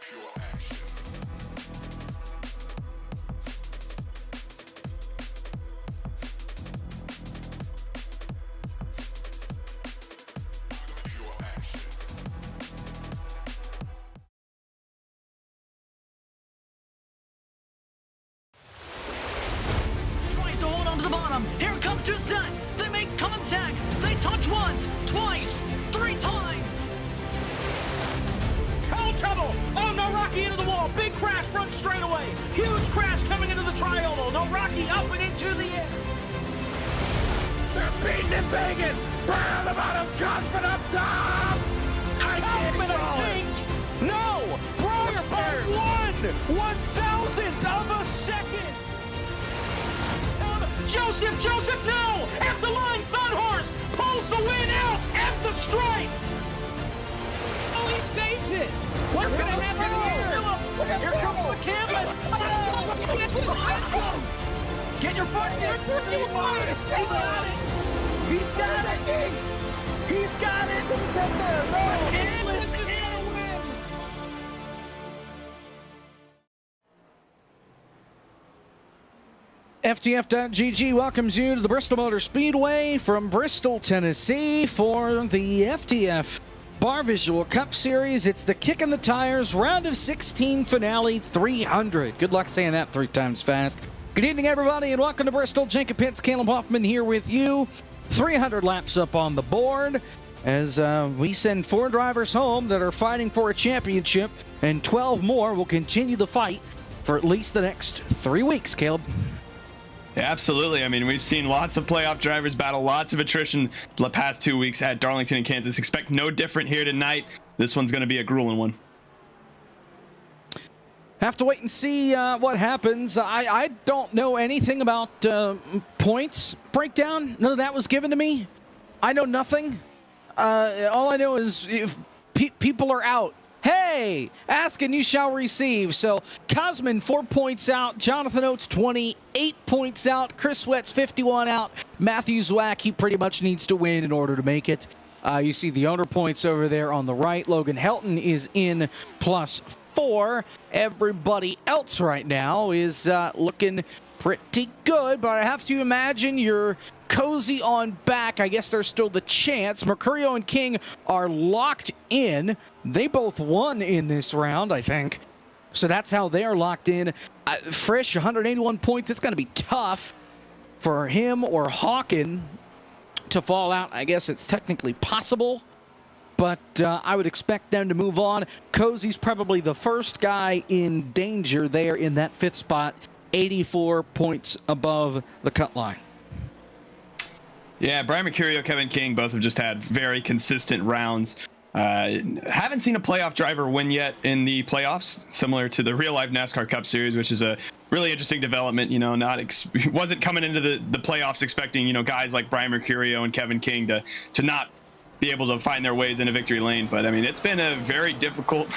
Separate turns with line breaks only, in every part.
Tries to hold on to the bottom. Here comes Gisette. They make contact. They touch once, twice, 3 times.
Foul trouble! Oh, no, Rocky into the wall. Big crash front straightaway. Huge crash coming into the tri-oval. No, Rocky up and into the air. They're beating and banging. Barr on the bottom. Cosman up top. Cosman up pink. No! Bryer by 1/1000th of a second. Joseph now at the line. Third horse pulls the win out at the stripe.
Oh, he saves it! What's going to happen here?
Here comes the canvas. Get your foot down. He's got it. He's got it.
This is going to win!
FTF.GG welcomes you to the Bristol Motor Speedway from Bristol, Tennessee for the FTF Barr Visual Cup Series. It's the Kick in the Tires round of 16 finale 300. Good luck saying that 3 times fast. Good evening, everybody, and welcome to Bristol. Jacob Pitts, Caleb Hoffman here with you. 300 laps up on the board as we send 4 drivers home that are fighting for a championship, and 12 more will continue the fight for at least the next 3 weeks, Caleb.
Yeah, absolutely. I mean, we've seen lots of playoff drivers battle lots of attrition the past 2 weeks at Darlington and Kansas. Expect no different here tonight. This one's going to be a grueling one.
Have to wait and see what happens. I don't know anything about points breakdown. None of that was given to me. I know nothing. All I know is if people are out. Hey, ask and you shall receive. So Cosman 4 points out, Jonathan Oates 28 points out, Chris Sweat's 51 out, Matthew Zwack, he pretty much needs to win in order to make it. You see the owner points over there on the right. Logan Helton is in +4. Everybody else right now is looking pretty good, but I have to imagine you're cozy on back. I guess there's still the chance. Mercurio and King are locked in. They both won in this round, I think. So that's how they are locked in. Frisch, 181 points. It's going to be tough for him or Hawken to fall out. I guess it's technically possible, but I would expect them to move on. Cozy's probably the first guy in danger there in that 5th spot, 84 points above the cut line.
Yeah, Brian Mercurio, Kevin King both have just had very consistent rounds. Haven't seen a playoff driver win yet in the playoffs, similar to the real-life NASCAR Cup Series, which is a really interesting development. You know, wasn't coming into the playoffs expecting, you know, guys like Brian Mercurio and Kevin King to not be able to find their ways into victory lane. But I mean, it's been a very difficult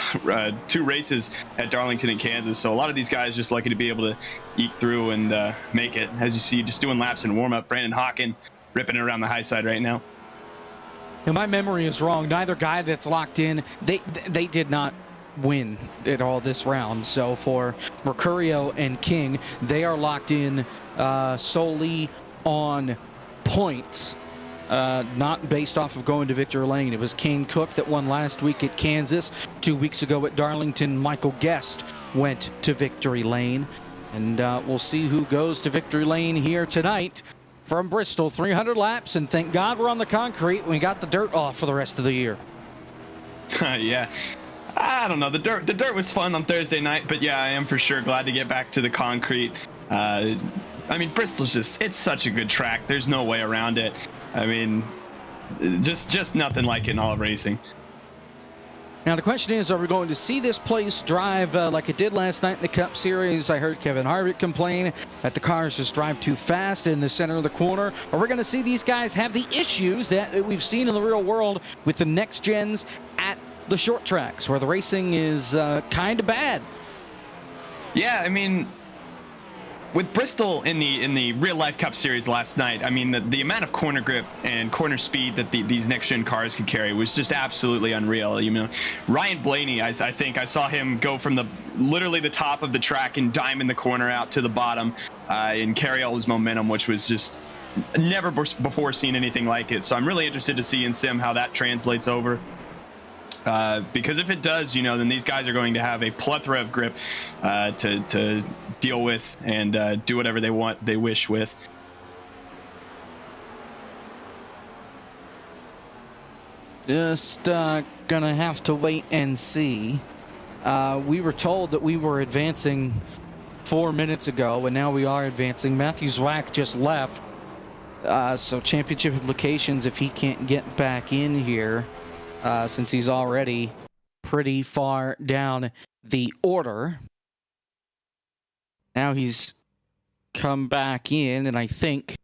2 races at Darlington and Kansas. So a lot of these guys just lucky to be able to eke through and make it. As you see, just doing laps in warm-up. Brandon Hawken ripping it around the high side right now.
And my memory is wrong. Neither guy that's locked in, they did not win at all this round. So for Mercurio and King, they are locked in solely on points, not based off of going to victory lane. It was Kane Cook that won last week at Kansas. 2 weeks ago at Darlington, Michael Guest went to victory lane. And we'll see who goes to victory lane here tonight. From Bristol, 300 laps, and thank God we're on the concrete. We got the dirt off for the rest of the year.
Yeah, I don't know. The dirt was fun on Thursday night, but yeah, I am for sure glad to get back to the concrete. I mean, Bristol's it's such a good track. There's no way around it. I mean, just nothing like it in all of racing.
Now, the question is, are we going to see this place drive like it did last night in the Cup Series? I heard Kevin Harvick complain that the cars just drive too fast in the center of the corner. Or we're going to see these guys have the issues that we've seen in the real world with the next gens at the short tracks, where the racing is kind of bad.
Yeah, I mean, with Bristol in the real life Cup Series last night, I mean, the amount of corner grip and corner speed that these next gen cars could carry was just absolutely unreal. You know, Ryan Blaney, I think I saw him go from literally the top of the track and diamond the corner out to the bottom and carry all his momentum, which was just never before seen anything like it. So I'm really interested to see in sim how that translates over. Because if it does, you know, then these guys are going to have a plethora of grip to deal with and do whatever they wish with.
Just gonna have to wait and see. We were told that we were advancing 4 minutes ago, and now we are advancing. Matthew Zwack just left, so championship implications if he can't get back in here. Since he's already pretty far down the order. Now he's come back in, and I think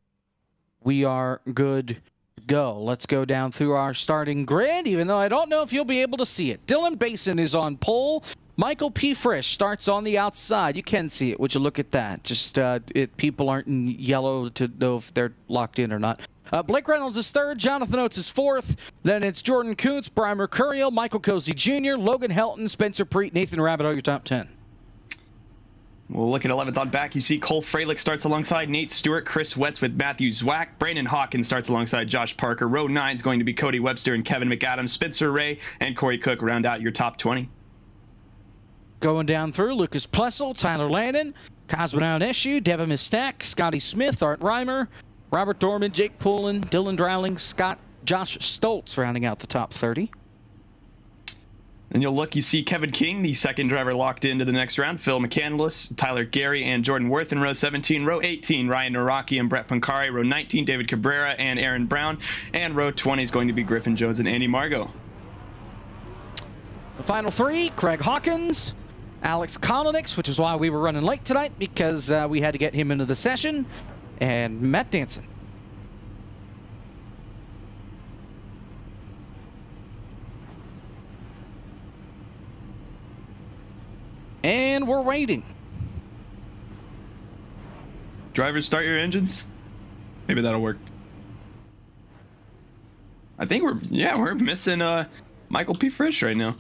we are good to go. Let's go down through our starting grid, even though I don't know if you'll be able to see it. Dylan Basin is on pole. Michael P. Frisch starts on the outside. You can see it. Would you look at that? Just people aren't in yellow to know if they're locked in or not. Blake Reynolds is third, Jonathan Oates is fourth, then it's Jordan Kuntz, Brian Mercurial, Michael Cozy Jr., Logan Helton, Spencer Preet, Nathan Rabbit, your top 10.
We'll look at 11th on back. You see Cole Freilich starts alongside Nate Stewart, Chris Wetz with Matthew Zwack, Brandon Hawkins starts alongside Josh Parker. Row 9 is going to be Cody Webster and Kevin McAdams, Spencer Ray, and Corey Cook round out your top 20.
Going down through, Lucas Plessel, Tyler Landon, Cosmonaut Eshu, Devin Mistak, Scotty Smith, Art Reimer, Robert Dorman, Jake Poulin, Dylan Drowling, Josh Stoltz rounding out the top 30.
And you'll look, you see Kevin King, the second driver locked into the next round, Phil McCandless, Tyler Gary, and Jordan Worth in row 17. Row 18, Ryan Naraki and Brett Pancari. Row 19, David Cabrera and Aaron Brown. And row 20 is going to be Griffin Jones and Andy Margot.
The final three, Craig Hawkins, Alex Kolonix, which is why we were running late tonight, because we had to get him into the session, and Matt Danson. And we're waiting.
Drivers, start your engines. Maybe that'll work. I think we're missing Michael P. Frisch right now.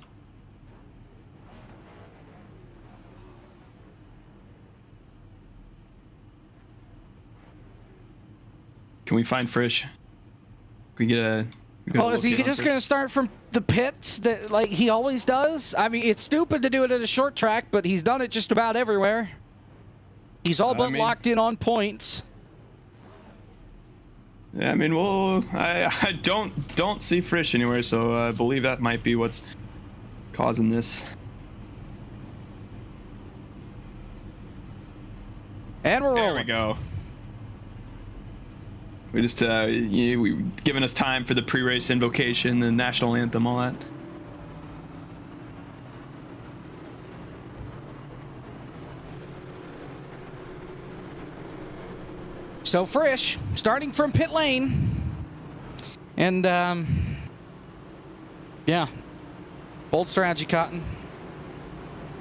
Can we find Frisch? Can we get a...
Oh, is he just going to start from the pits that like he always does? I mean, it's stupid to do it at a short track, but he's done it just about everywhere. He's all but locked in on points.
Yeah, I mean, well, I don't see Frisch anywhere, so I believe that might be what's causing this.
And we're rolling.
There we go. We just we giving us time for the pre-race invocation, the national anthem, all that.
So Frisch starting from pit lane, and yeah, bold strategy, Cotton.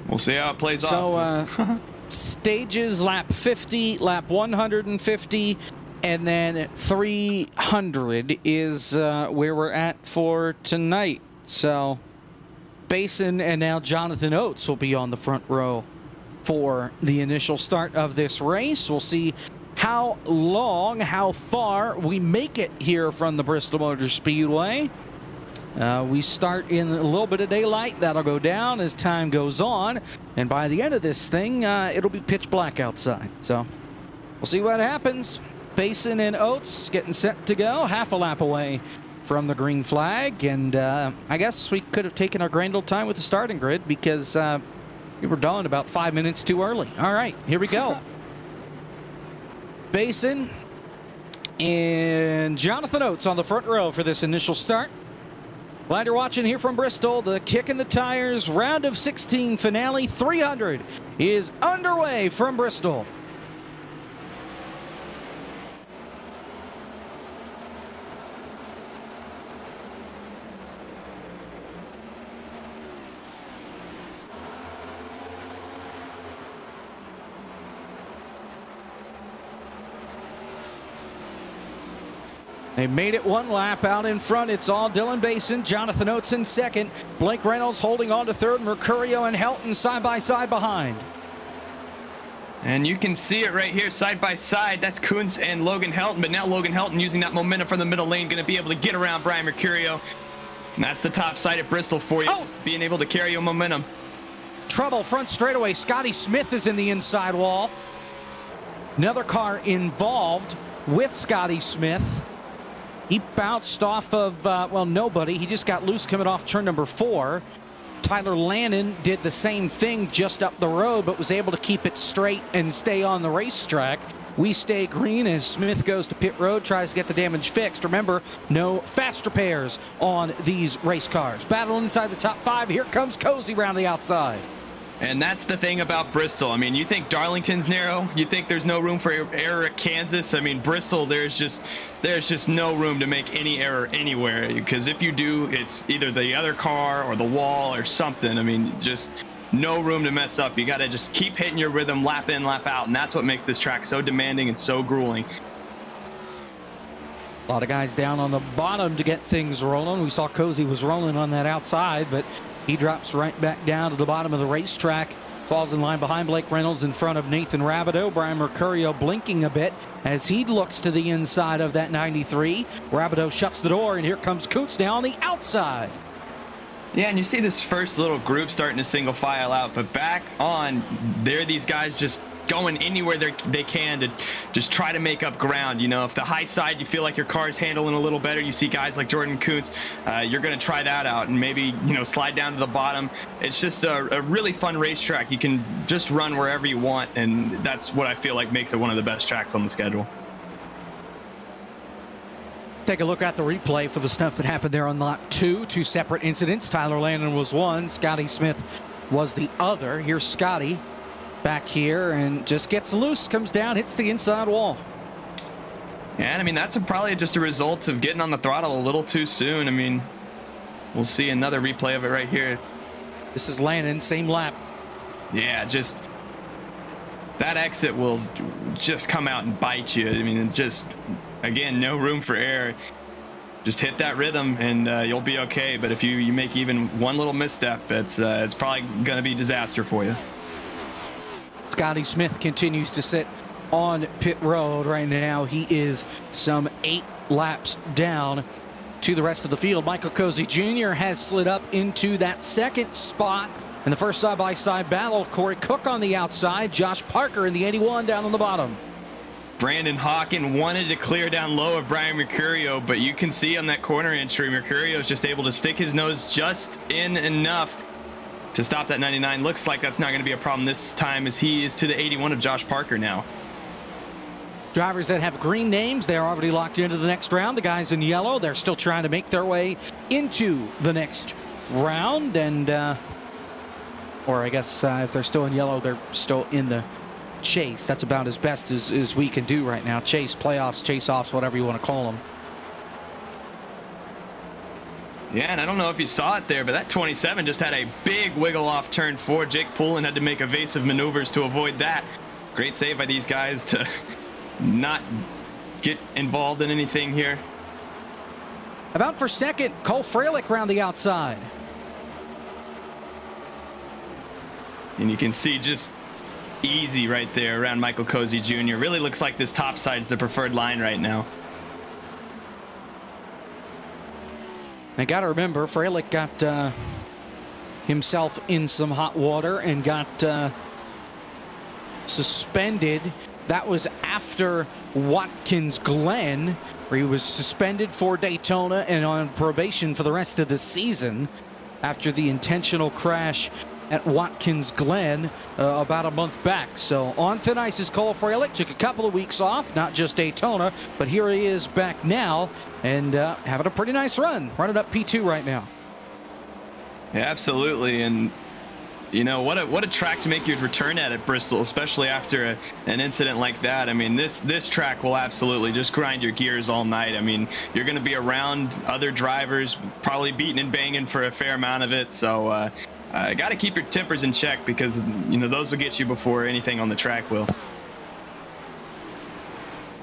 We'll see how it plays
off.
So
stages lap 50, lap 150. And then 300 is where we're at for tonight. So Basin and now Jonathan Oates will be on the front row for the initial start of this race. We'll see how far we make it here from the Bristol Motor Speedway. We start in a little bit of daylight. That'll go down as time goes on. And by the end of this thing, it'll be pitch black outside. So we'll see what happens. Basin and Oates getting set to go, half a lap away from the green flag, and I guess we could have taken our grand old time with the starting grid because we were done about 5 minutes too early. All right, here we go. Basin and Jonathan Oates on the front row for this initial start. Glad you're watching here from Bristol. The kick in the tires, round of 16 finale 300 is underway from Bristol. They made it one lap out in front. It's all Dylan Basin, Jonathan Oates in second. Blake Reynolds holding on to third. Mercurio and Helton side by side behind.
And you can see it right here, side by side. That's Kuntz and Logan Helton. But now Logan Helton using that momentum from the middle lane, going to be able to get around Brian Mercurio. And that's the top side at Bristol for you, just being able to carry your momentum.
Trouble front straightaway. Scotty Smith is in the inside wall. Another car involved with Scotty Smith. He bounced off of, well, nobody. He just got loose coming off turn number 4. Tyler Lannon did the same thing just up the road, but was able to keep it straight and stay on the racetrack. We stay green as Smith goes to pit road, tries to get the damage fixed. Remember, no fast repairs on these race cars. Battle inside the top 5. Here comes Cozy around the outside.
And that's the thing about Bristol. I mean, you think Darlington's narrow, you think there's no room for error at Kansas. I mean, Bristol, there's just no room to make any error anywhere, because if you do, it's either the other car or the wall or something. I mean, just no room to mess up. You got to just keep hitting your rhythm, lap in, lap out, and that's what makes this track so demanding and so grueling.
A lot of guys down on the bottom to get things rolling. We saw Cozy was rolling on that outside, but he drops right back down to the bottom of the racetrack. Falls in line behind Blake Reynolds in front of Nathan Rabideau. Brian Mercurio blinking a bit as he looks to the inside of that 93. Rabideau shuts the door, and here comes Kuntz now on the outside.
Yeah, and you see this first little group starting to single file out, but back on, there are these guys just going anywhere they can to just try to make up ground. You know, if the high side you feel like your car's handling a little better, you see guys like Jordan Kuntz, you're going to try that out and maybe, you know, slide down to the bottom. It's just a really fun racetrack. You can just run wherever you want, and that's what I feel like makes it one of the best tracks on the schedule.
Take a look at the replay for the stuff that happened there on lap 2. 2 separate incidents. Tyler Landon was one. Scotty Smith was the other. Here's Scotty back here and just gets loose, comes down, hits the inside wall.
And I mean, that's probably just a result of getting on the throttle a little too soon. I mean, we'll see another replay of it right here.
This is Landon, same lap.
Yeah, just that exit will just come out and bite you. I mean, it's just, again, no room for error. Just hit that rhythm and you'll be okay. But if you make even one little misstep, it's probably going to be disaster for you.
Scotty Smith continues to sit on pit road right now. He is some 8 laps down to the rest of the field. Michael Cozy Jr. has slid up into that second spot in the first side-by-side battle. Corey Cook on the outside. Josh Parker in the 81 down on the bottom.
Brandon Hawken wanted to clear down low of Brian Mercurio, but you can see on that corner entry, Mercurio is just able to stick his nose just in enough to stop that 99. Looks like that's not going to be a problem this time, as he is to the 81 of Josh Parker now.
Drivers that have green names, they're already locked into the next round. The guys in yellow, they're still trying to make their way into the next round. And, or I guess if they're still in yellow, they're still in the chase. That's about as best as we can do right now. Chase, playoffs, chase-offs, whatever you want to call them.
Yeah, and I don't know if you saw it there, but that 27 just had a big wiggle off turn 4. Jake Poulin had to make evasive maneuvers to avoid that. Great save by these guys to not get involved in anything here.
About for second, Cole Freilich around the outside.
And you can see just easy right there around Michael Cozy Jr. Really looks like this top side is the preferred line right now.
I got to remember, Freilich got himself in some hot water and got suspended. That was after Watkins Glen, where he was suspended for Daytona and on probation for the rest of the season after the intentional crash at Watkins Glen about a month back. So on thin ice is Cole Freilich. Took a couple of weeks off, not just Daytona, but here he is back now and having a pretty nice run. Running up P2 right now.
Yeah, absolutely. And you know, what a track to make your return at Bristol, especially after an incident like that. I mean, this track will absolutely just grind your gears all night. I mean, you're going to be around other drivers, probably beating and banging for a fair amount of it. So got to keep your tempers in check, because you know those will get you before anything on the track will.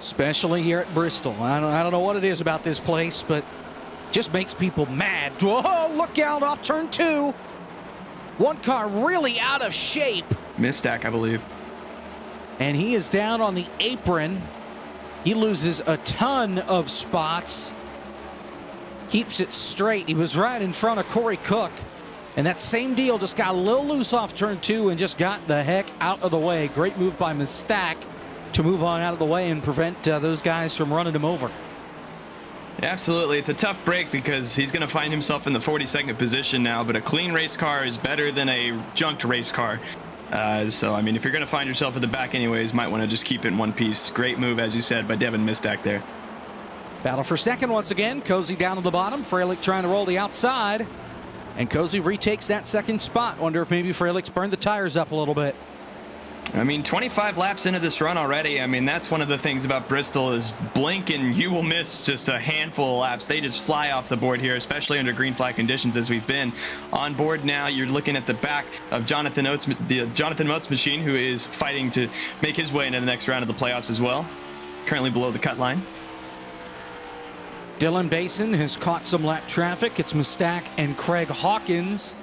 Especially here at Bristol. I don't know what it is about this place, but just makes people mad. Whoa, look out off turn 2. One car really out of shape.
Misstack, I believe.
And he is down on the apron. He loses a ton of spots. Keeps it straight. He was right in front of Corey Cook. And that same deal just got a little loose off turn 2 and just got the heck out of the way. Great move by Misstack to move on out of the way and prevent those guys from running him over.
Absolutely. It's a tough break because he's going to find himself in the 42nd position now, but a clean race car is better than a junked race car. So, I mean, if you're going to find yourself at the back anyways, might want to just keep it in one piece. Great move, as you said, by Devin Misstack there.
Battle for second once again. Cozy down at the bottom. Freilich trying to roll the outside. And Cozy retakes that second spot. Wonder if maybe Freilich's burned the tires up a little bit.
I mean, 25 laps into this run already. I mean, that's one of the things about Bristol is blink and you will miss just a handful of laps. They just fly off the board here, especially under green flag conditions as we've been. On board now, you're looking at the back of Jonathan Oates, the Jonathan Oates machine, who is fighting to make his way into the next round of the playoffs as well. Currently below the cut line.
Dylan Basin has caught some lap traffic. It's Misstack and Craig Hawkins.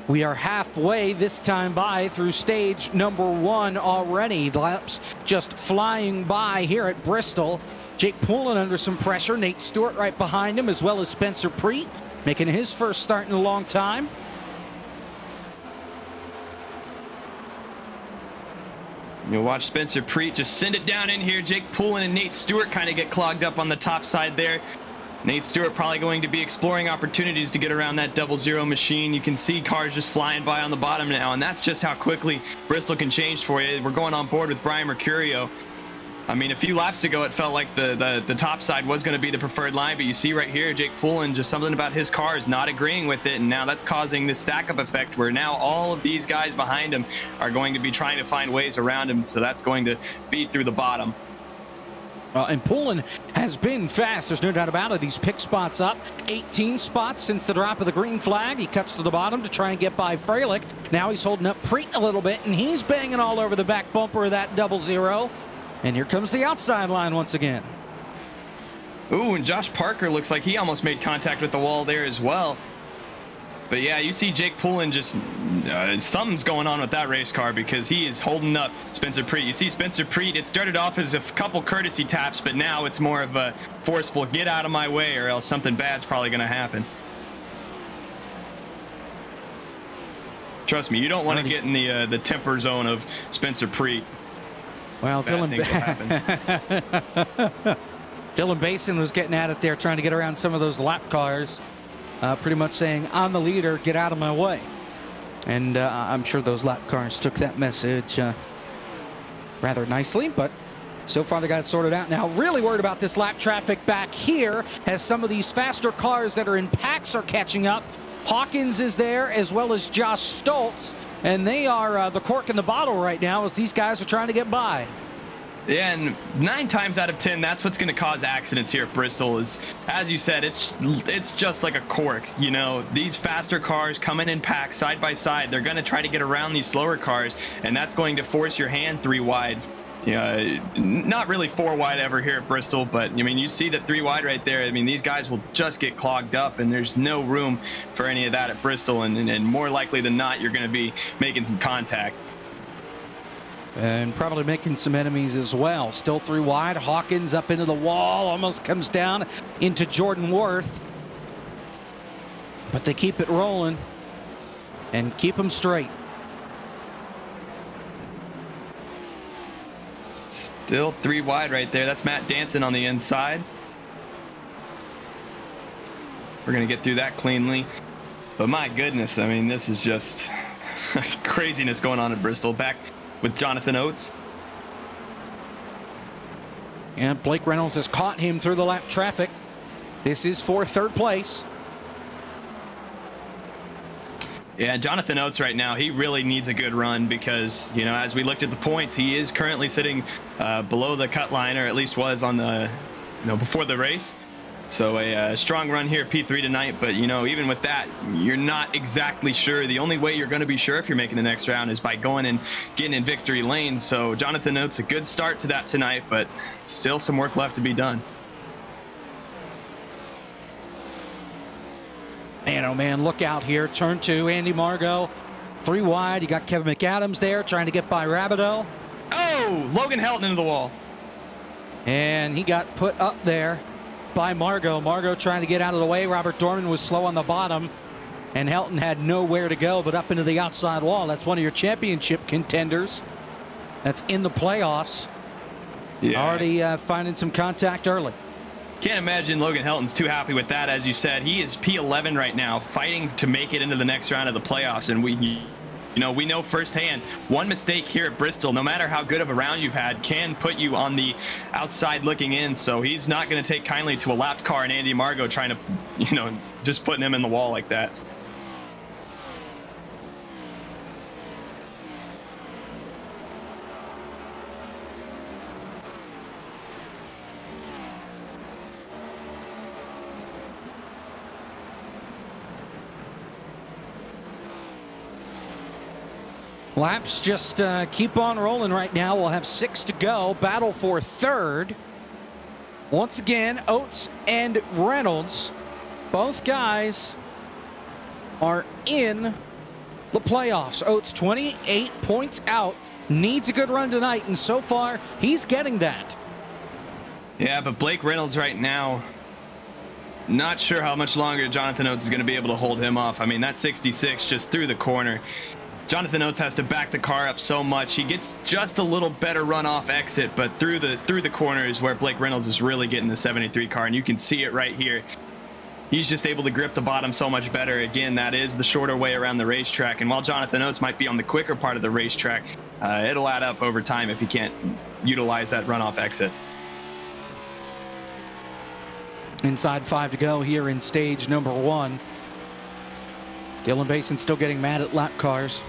We are halfway this time by through stage number 1 already. The laps just flying by here at Bristol. Jake Poulin under some pressure. Nate Stewart right behind him, as well as Spencer Preet, making his first start in a long time.
You'll watch Spencer Preet just send it down in here. Jake Poulin and Nate Stewart kind of get clogged up on the top side there. Nate Stewart probably going to be exploring opportunities to get around that 00 machine. You can see cars just flying by on the bottom now, and that's just how quickly Bristol can change for you. We're going on board with Brian Mercurio. I mean, a few laps ago, it felt like the top side was going to be the preferred line, but you see right here, Jake Poulin, just something about his car is not agreeing with it, and now that's causing this stack-up effect where now all of these guys behind him are going to be trying to find ways around him, so that's going to beat through the bottom.
And Poulin has been fast. There's no doubt about it. He's picked spots up. 18 spots since the drop of the green flag. He cuts to the bottom to try and get by Freilich. Now he's holding up Preet a little bit, and he's banging all over the back bumper of that 00. And here comes the outside line once again.
Ooh, and Josh Parker looks like he almost made contact with the wall there as well. But yeah, you see Jake Poulin just, something's going on with that race car because he is holding up Spencer Preet. You see Spencer Preet, it started off as a couple courtesy taps, but now it's more of a forceful, get out of my way or else something bad's probably going to happen. Trust me, you don't want to get in the temper zone of Spencer Preet.
Well, Dylan Basin was getting at it there, trying to get around some of those lap cars. Pretty much saying, I'm the leader, get out of my way. And I'm sure those lap cars took that message rather nicely, but so far they got it sorted out. Now, really worried about this lap traffic back here as some of these faster cars that are in packs are catching up. Hawkins is there, as well as Josh Stoltz, and they are the cork in the bottle right now as these guys are trying to get by.
Yeah, and 9 times out of 10, that's what's going to cause accidents here at Bristol is, as you said, it's just like a cork. You know, these faster cars coming in packs side by side, they're going to try to get around these slower cars, and that's going to force your hand 3 wide. Not really 4 wide ever here at Bristol, but I mean, you see that 3 wide right there. I mean, these guys will just get clogged up, and there's no room for any of that at Bristol, and more likely than not, you're going to be making some contact.
And probably making some enemies as well. Still 3 wide. Hawkins up into the wall. Almost comes down into Jordan Worth. But they keep it rolling and keep them straight.
Still 3 wide right there. That's Matt Danson on the inside. We're going to get through that cleanly. But my goodness, I mean, this is just craziness going on at Bristol. Back with Jonathan Oates.
And Blake Reynolds has caught him through the lap traffic. This is for 3rd place.
Yeah, Jonathan Oates right now, he really needs a good run because, you know, as we looked at the points, he is currently sitting below the cut line, or at least was on the, before the race. So a strong run here, P3 tonight, but you know, even with that, you're not exactly sure. The only way you're going to be sure if you're making the next round is by going and getting in victory lane. So Jonathan Oates, a good start to that tonight, but still some work left to be done.
Man, oh man, look out here. Turn 2, Andy Margot. 3 wide. You got Kevin McAdams there trying to get by Rabideau.
Oh, Logan Helton into the wall.
And he got put up there by Margot. Margot trying to get out of the way. Robert Dorman was slow on the bottom. And Helton had nowhere to go but up into the outside wall. That's one of your championship contenders. That's in the playoffs.
Yeah.
Already finding some contact early.
Can't imagine Logan Helton's too happy with that. As you said, he is P11 right now, fighting to make it into the next round of the playoffs. And we know firsthand, one mistake here at Bristol, no matter how good of a round you've had, can put you on the outside looking in. So he's not going to take kindly to a lapped car and Andy Margot trying to, just putting him in the wall like that.
Laps just keep on rolling right now. We'll have 6 to go. Battle for third. Once again, Oates and Reynolds, both guys are in the playoffs. Oates 28 points out, needs a good run tonight, and so far he's getting that.
Yeah, but Blake Reynolds right now, not sure how much longer Jonathan Oates is going to be able to hold him off. I mean, that 66 just through the corner. Jonathan Oates has to back the car up so much. He gets just a little better runoff exit, but through the corner is where Blake Reynolds is really getting the 73 car, and you can see it right here. He's just able to grip the bottom so much better. Again, that is the shorter way around the racetrack, and while Jonathan Oates might be on the quicker part of the racetrack, it'll add up over time if he can't utilize that runoff exit.
Inside 5 to go here in stage number 1. Dylan Basin still getting mad at lap cars.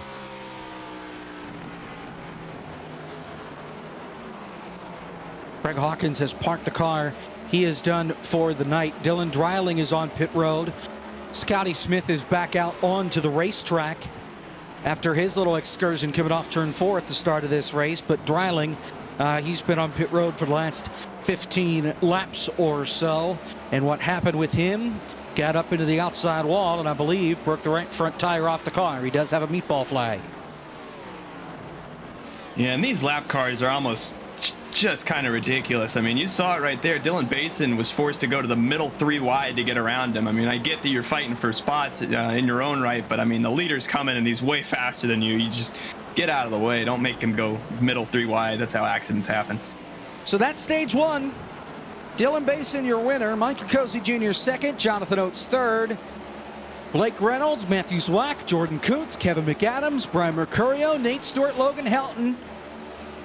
Greg Hawkins has parked the car. He is done for the night. Dylan Dreiling is on pit road. Scotty Smith is back out onto the racetrack after his little excursion coming off turn 4 at the start of this race. But Dreiling, he's been on pit road for the last 15 laps or so. And what happened with him, got up into the outside wall and I believe broke the right front tire off the car. He does have a meatball flag.
Yeah, and these lap cars are almost just kind of ridiculous. I mean, you saw it right there. Dylan Basin was forced to go to the middle 3 wide to get around him. I mean, I get that you're fighting for spots in your own right, but I mean, the leader's coming and he's way faster than you. You just get out of the way. Don't make him go middle 3 wide. That's how accidents happen.
So that's stage 1. Dylan Basin, your winner. Mike Cozy Jr. second. Jonathan Oates third. Blake Reynolds, Matthew Zwack, Jordan Coots, Kevin McAdams, Brian Mercurio, Nate Stewart, Logan Helton.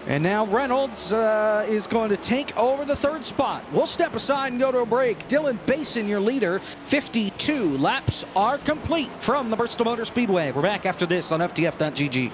And now Reynolds is going to take over the 3rd spot. We'll step aside and go to a break. Dylan Basin, your leader. 52 laps are complete from the Bristol Motor Speedway. We're back after this on FTF.gg.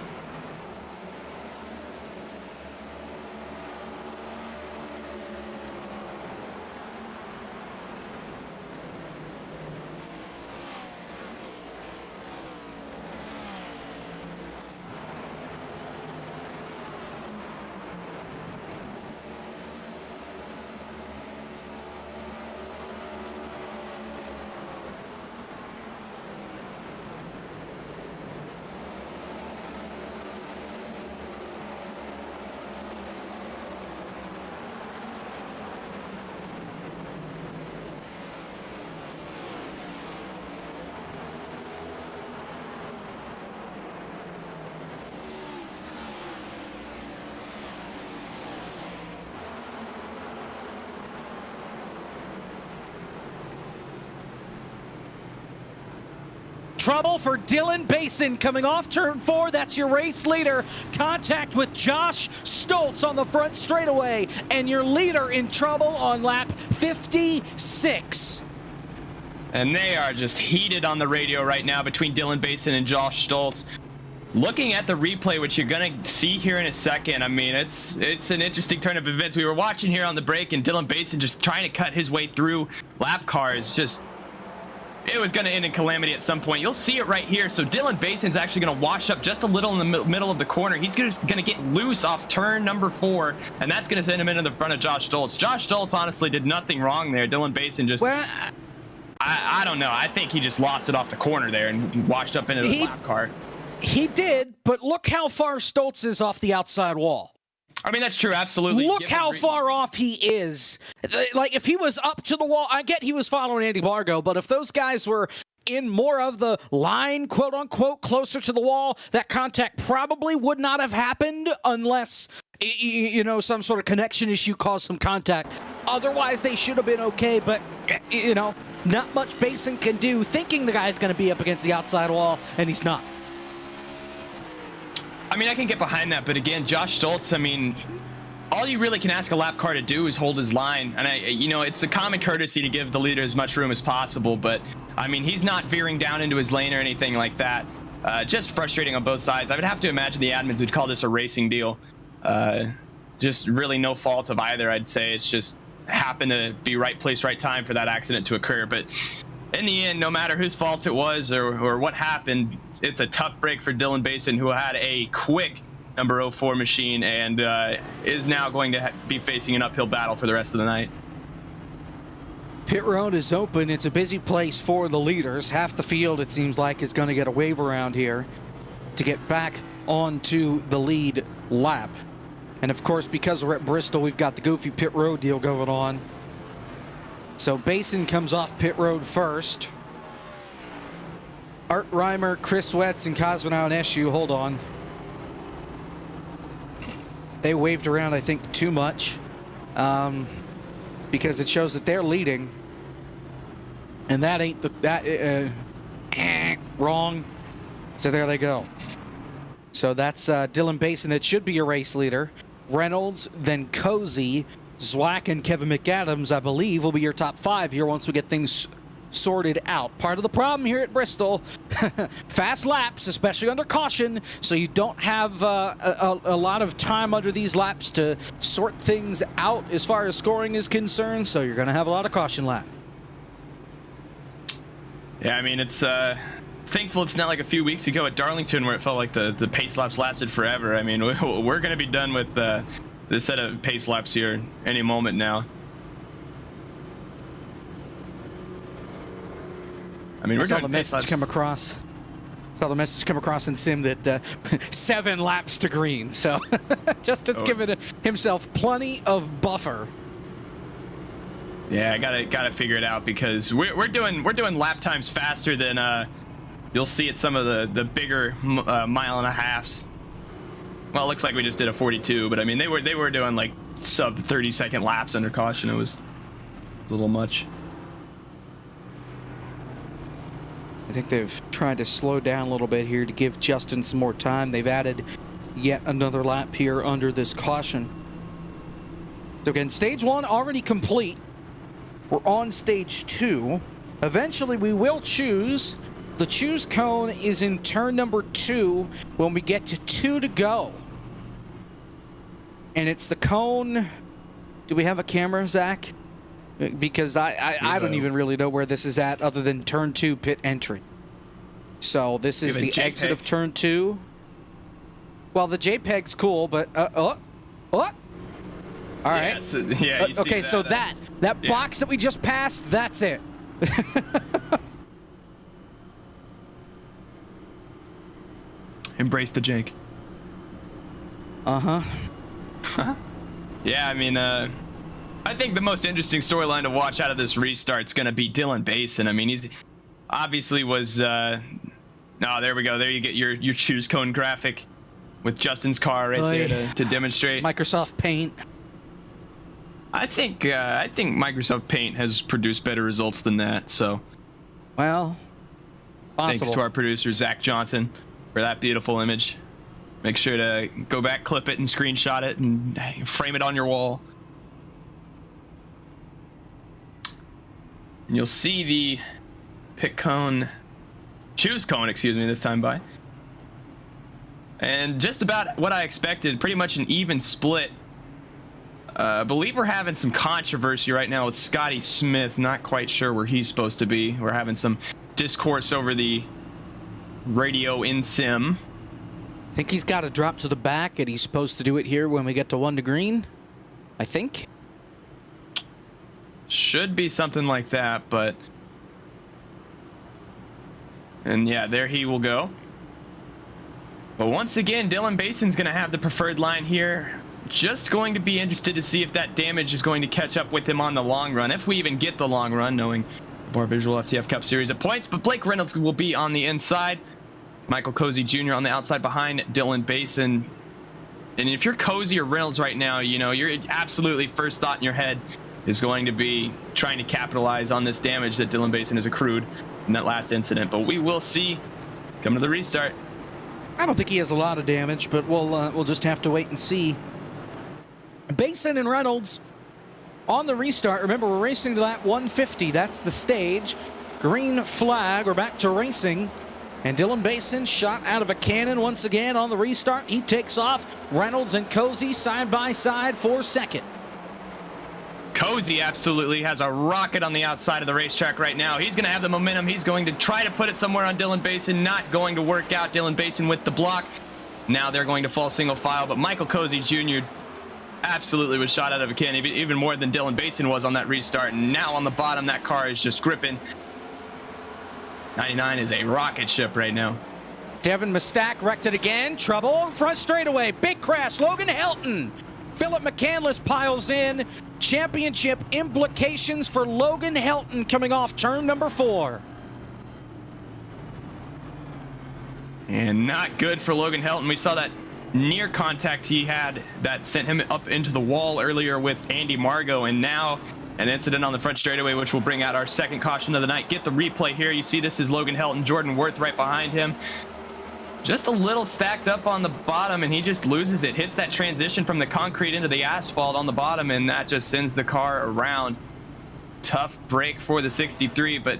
Trouble for Dylan Basin coming off turn 4. That's your race leader. Contact with Josh Stoltz on the front straightaway. And your leader in trouble on lap 56.
And they are just heated on the radio right now between Dylan Basin and Josh Stoltz. Looking at the replay, which you're going to see here in a second, I mean, it's an interesting turn of events. We were watching here on the break, and Dylan Basin just trying to cut his way through lap car is just, it was going to end in calamity at some point. You'll see it right here. So Dylan Bason's actually going to wash up just a little in the middle of the corner. He's going to get loose off turn number 4, and that's going to send him into the front of Josh Stoltz. Josh Stoltz honestly did nothing wrong there. Dylan Bason just, well, I don't know. I think he just lost it off the corner there and washed up into the lap car.
He did, but look how far Stoltz is off the outside wall.
I mean, that's true. Absolutely.
Look how far off he is. Like, if he was up to the wall, I get he was following Andy Bargo, but if those guys were in more of the line, quote unquote, closer to the wall, that contact probably would not have happened unless, you know, some sort of connection issue caused some contact. Otherwise, they should have been okay, but, you know, not much Basin can do thinking the guy's going to be up against the outside wall, and he's not.
I mean, I can get behind that, but again, Josh Stoltz, I mean, all you really can ask a lap car to do is hold his line. And, you know, it's a common courtesy to give the leader as much room as possible, but, I mean, he's not veering down into his lane or anything like that. Just frustrating on both sides. I would have to imagine the admins would call this a racing deal. Just really no fault of either, I'd say. It's just happened to be right place, right time for that accident to occur. But in the end, no matter whose fault it was or what happened, it's a tough break for Dylan Basin, who had a quick number 04 machine and is now going to be facing an uphill battle for the rest of the night.
Pit road is open. It's a busy place for the leaders. Half the field, it seems like, is going to get a wave around here to get back onto the lead lap. And of course, because we're at Bristol, we've got the goofy pit road deal going on. So Basin comes off pit road first. Art Reimer, Chris Wetz, and Cosmonaut and Eshu, hold on. They waved around, I think, too much because it shows that they're leading. And that ain't wrong. So there they go. So that's Dylan Basin. That should be your race leader. Reynolds, then Cozy, Zwack, and Kevin McAdams, I believe, will be your top 5 here once we get things sorted out. Part of the problem here at Bristol, fast laps, especially under caution, so you don't have a lot of time under these laps to sort things out as far as scoring is concerned, so you're going to have a lot of caution lap.
Yeah, I mean, it's thankful it's not like a few weeks ago at Darlington where it felt like the pace laps lasted forever. I mean, we're going to be done with this set of pace laps here any moment now. I mean, we're
saw the message come across. Saw the message come across in Sim that 7 laps to green. So Justin's giving himself plenty of buffer.
Yeah, I gotta figure it out because we're doing lap times faster than you'll see at some of the bigger mile and a halves. Well, it looks like we just did a 42, but I mean they were doing like sub 30-second laps under caution. It was a little much.
I think they've tried to slow down a little bit here to give Justin some more time. They've added yet another lap here under this caution. So again, stage 1 already complete. We're on stage 2. Eventually we will choose. The choose cone is in turn number 2 when we get to 2 to go. And it's the cone. Do we have a camera, Zach? Because I don't even really know where this is at other than turn 2 pit entry. So this is the exit of turn 2. Well, the JPEG's cool, but all right.
Yeah, so, yeah,
okay, so that box that we just passed, that's it.
Embrace the Jake.
Uh-huh.
Yeah, I mean, I think the most interesting storyline to watch out of this restart is going to be Dylan Basin. I mean, he's obviously was. There we go. There you get your choose cone graphic with Justin's car right there to demonstrate.
Microsoft Paint.
I think Microsoft Paint has produced better results than that. So,
well, possible.
Thanks to our producer Zach Johnson for that beautiful image. Make sure to go back, clip it, and screenshot it, and frame it on your wall. And you'll see the choose cone, excuse me, this time by. And just about what I expected, pretty much an even split I believe we're having some controversy right now with Scotty Smith. Not quite sure where he's supposed to be. We're having some discourse over the radio in sim.
I think he's got to drop to the back, and he's supposed to do it here when we get to 1 to green. I think.
Should be something like that, but... And yeah, there he will go. But once again, Dylan Bason's going to have the preferred line here. Just going to be interested to see if that damage is going to catch up with him on the long run. If we even get the long run, knowing the Barr Visual FTF Cup Series of points. But Blake Reynolds will be on the inside. Michael Cozy Jr. on the outside behind Dylan Bason. And if you're Cozy or Reynolds right now, you know, you're absolutely first thought in your head is going to be trying to capitalize on this damage that Dylan Bason has accrued in that last incident. But we will see come to the restart.
I don't think he has a lot of damage, but we'll just have to wait and see. Bason and Reynolds on the restart. Remember, we're racing to that 150. That's the stage. Green flag. We're back to racing. And Dylan Bason shot out of a cannon once again on the restart. He takes off. Reynolds and Cozy side by side for second.
Cozy absolutely has a rocket on the outside of the racetrack right now. He's going to have the momentum. He's going to try to put it somewhere on Dylan Bason. Not going to work out. Dylan Bason with the block. Now they're going to fall single file, but Michael Cozy Jr. absolutely was shot out of a cannon, even more than Dylan Bason was on that restart. And now on the bottom, that car is just gripping. 99 is a rocket ship right now.
Devin Mustak wrecked it again. Trouble. Front straightaway. Big crash. Logan Helton. Philip McCandless piles in. Championship implications for Logan Helton coming off turn number 4.
And not good for Logan Helton. We saw that near contact he had that sent him up into the wall earlier with Andy Margot, and now an incident on the front straightaway, which will bring out our second caution of the night. Get the replay here. You see this is Logan Helton, Jordan Worth right behind him. Just a little stacked up on the bottom, and he just loses it. Hits that transition from the concrete into the asphalt on the bottom, and that just sends the car around. Tough break for the 63, but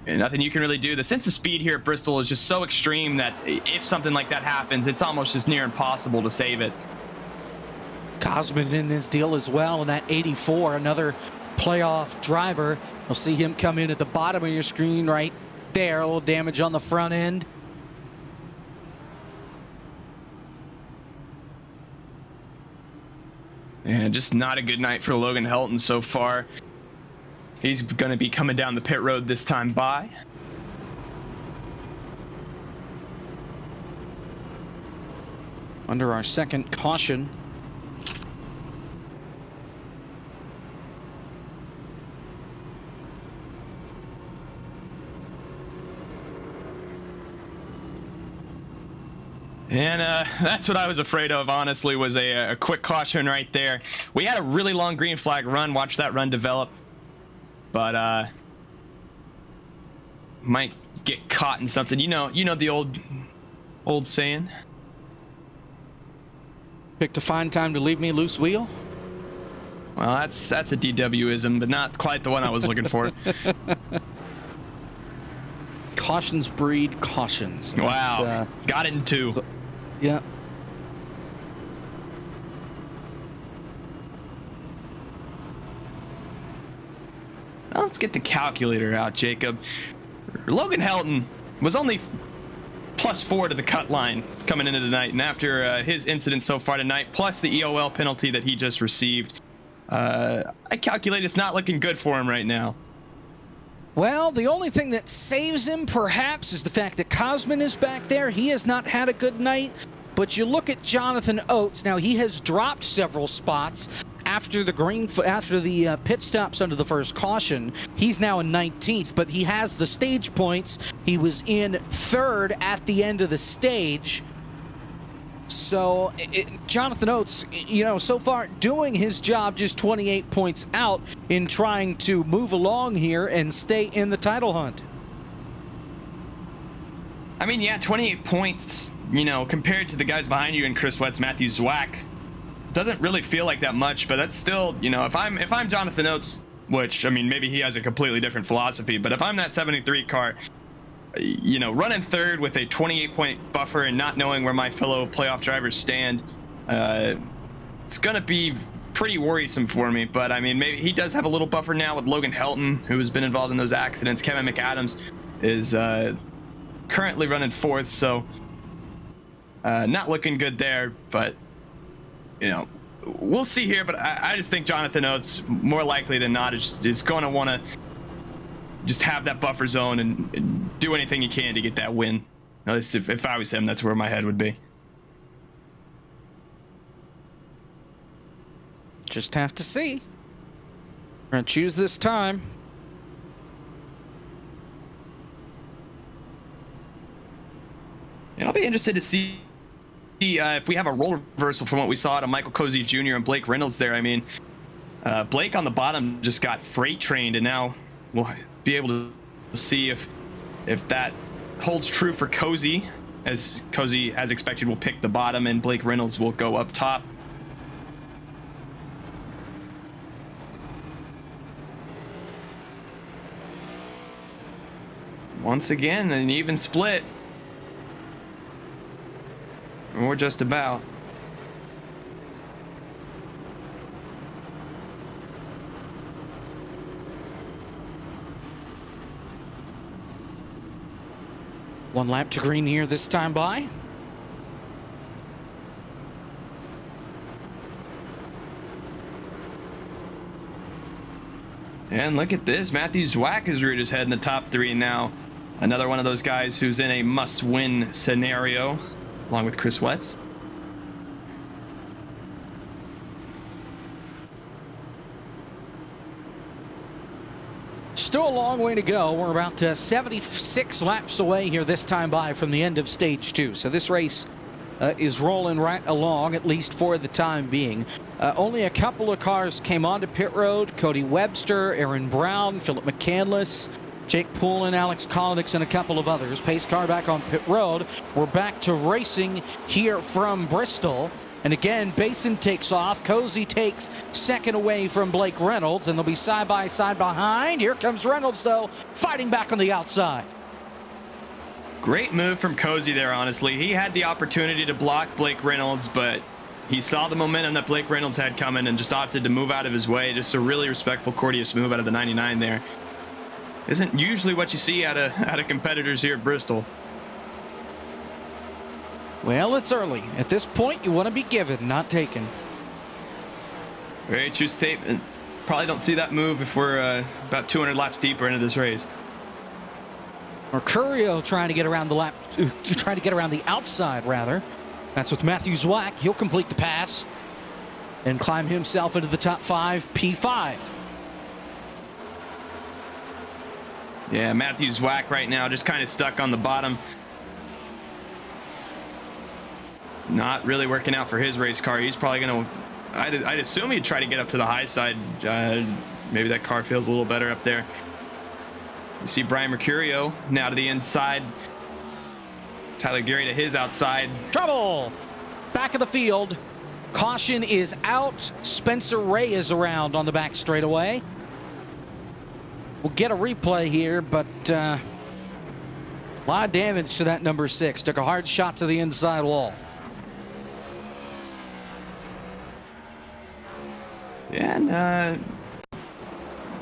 nothing you can really do. The sense of speed here at Bristol is just so extreme that if something like that happens, it's almost just near impossible to save it.
Cosman in this deal as well, and that 84, another playoff driver. You'll see him come in at the bottom of your screen right there. A little damage on the front end.
And just not a good night for Logan Helton so far. He's going to be coming down the pit road this time by.
Under our second caution.
And that's what I was afraid of, honestly, was a quick caution right there. We had a really long green flag run. Watch that run develop. But might get caught in something. You know the old saying.
Picked a fine time to leave me loose wheel.
Well, that's a DWism, but not quite the one I was looking for.
Cautions breed cautions.
Wow, got it in 2.
Yeah.
Well, let's get the calculator out, Jacob. Logan Helton was only +4 to the cut line coming into the night, and after his incident so far tonight, plus the EOL penalty that he just received, I calculate it's not looking good for him right now.
Well, the only thing that saves him, perhaps, is the fact that Cosman is back there. He has not had a good night. But you look at Jonathan Oates. Now, he has dropped several spots after the pit stops under the first caution. He's now in 19th, but he has the stage points. He was in 3rd at the end of the stage. So Jonathan Oates, so far doing his job, just 28 points out in trying to move along here and stay in the title hunt.
I mean, yeah, 28 points, compared to the guys behind you and Chris Wetz, Matthew Zwack, doesn't really feel like that much, but that's still, if I'm Jonathan Oates, which, I mean, maybe he has a completely different philosophy, but if I'm that 73 car, running 3rd with a 28-point buffer and not knowing where my fellow playoff drivers stand, it's going to be pretty worrisome for me. But I mean, maybe he does have a little buffer now with Logan Helton, who has been involved in those accidents. Kevin McAdams is currently running 4th, so not looking good there. But you know, we'll see here. But I just think Jonathan Oates, more likely than not, is going to want to just have that buffer zone and do anything he can to get that win. At least if I was him, that's where my head would be.
Just have to see. We're going to choose this time.
And I'll be interested to see if we have a role reversal from what we saw out of Michael Cozy Jr. and Blake Reynolds there. I mean, Blake on the bottom just got freight trained, and now we'll be able to see if that holds true for Cozy, as Cozy, as expected, will pick the bottom and Blake Reynolds will go up top. Once again, an even split. Or just about.
One lap to green here this time by.
And look at this. Matthew Zwack has reared his head in the top 3 now. Another one of those guys who's in a must-win scenario, along with Chris Wetz.
Still a long way to go. We're about 76 laps away here this time by from the end of stage 2. So this race is rolling right along, at least for the time being. Only a couple of cars came onto pit road. Cody Webster, Aaron Brown, Philip McCandless, Jake Poulin, Alex Kolonix, and a couple of others. Pace car back on pit road. We're back to racing here from Bristol. And again, Basin takes off. Cozy takes second away from Blake Reynolds, and they'll be side by side behind. Here comes Reynolds, though, fighting back on the outside.
Great move from Cozy there, honestly. He had the opportunity to block Blake Reynolds, but he saw the momentum that Blake Reynolds had coming and just opted to move out of his way. Just a really respectful, courteous move out of the 99 there. Isn't usually what you see out of competitors here at Bristol.
Well, it's early. At this point, you want to be given, not taken.
Very true statement. Probably don't see that move if we're about 200 laps deeper into this race.
Mercurio trying to get around the outside, rather. That's with Matthew Zwack. He'll complete the pass and climb himself into the top 5, P5.
Yeah, Matthew Zwack right now just kind of stuck on the bottom. Not really working out for his race car. He's probably going to, I'd assume he'd try to get up to the high side. Maybe that car feels a little better up there. You see Brian Mercurio now to the inside. Tyler Geary to his outside.
Trouble! Back of the field. Caution is out. Spencer Ray is around on the back straightaway. We'll get a replay here, but a lot of damage to that number 6. Took a hard shot to the inside wall.
Yeah, and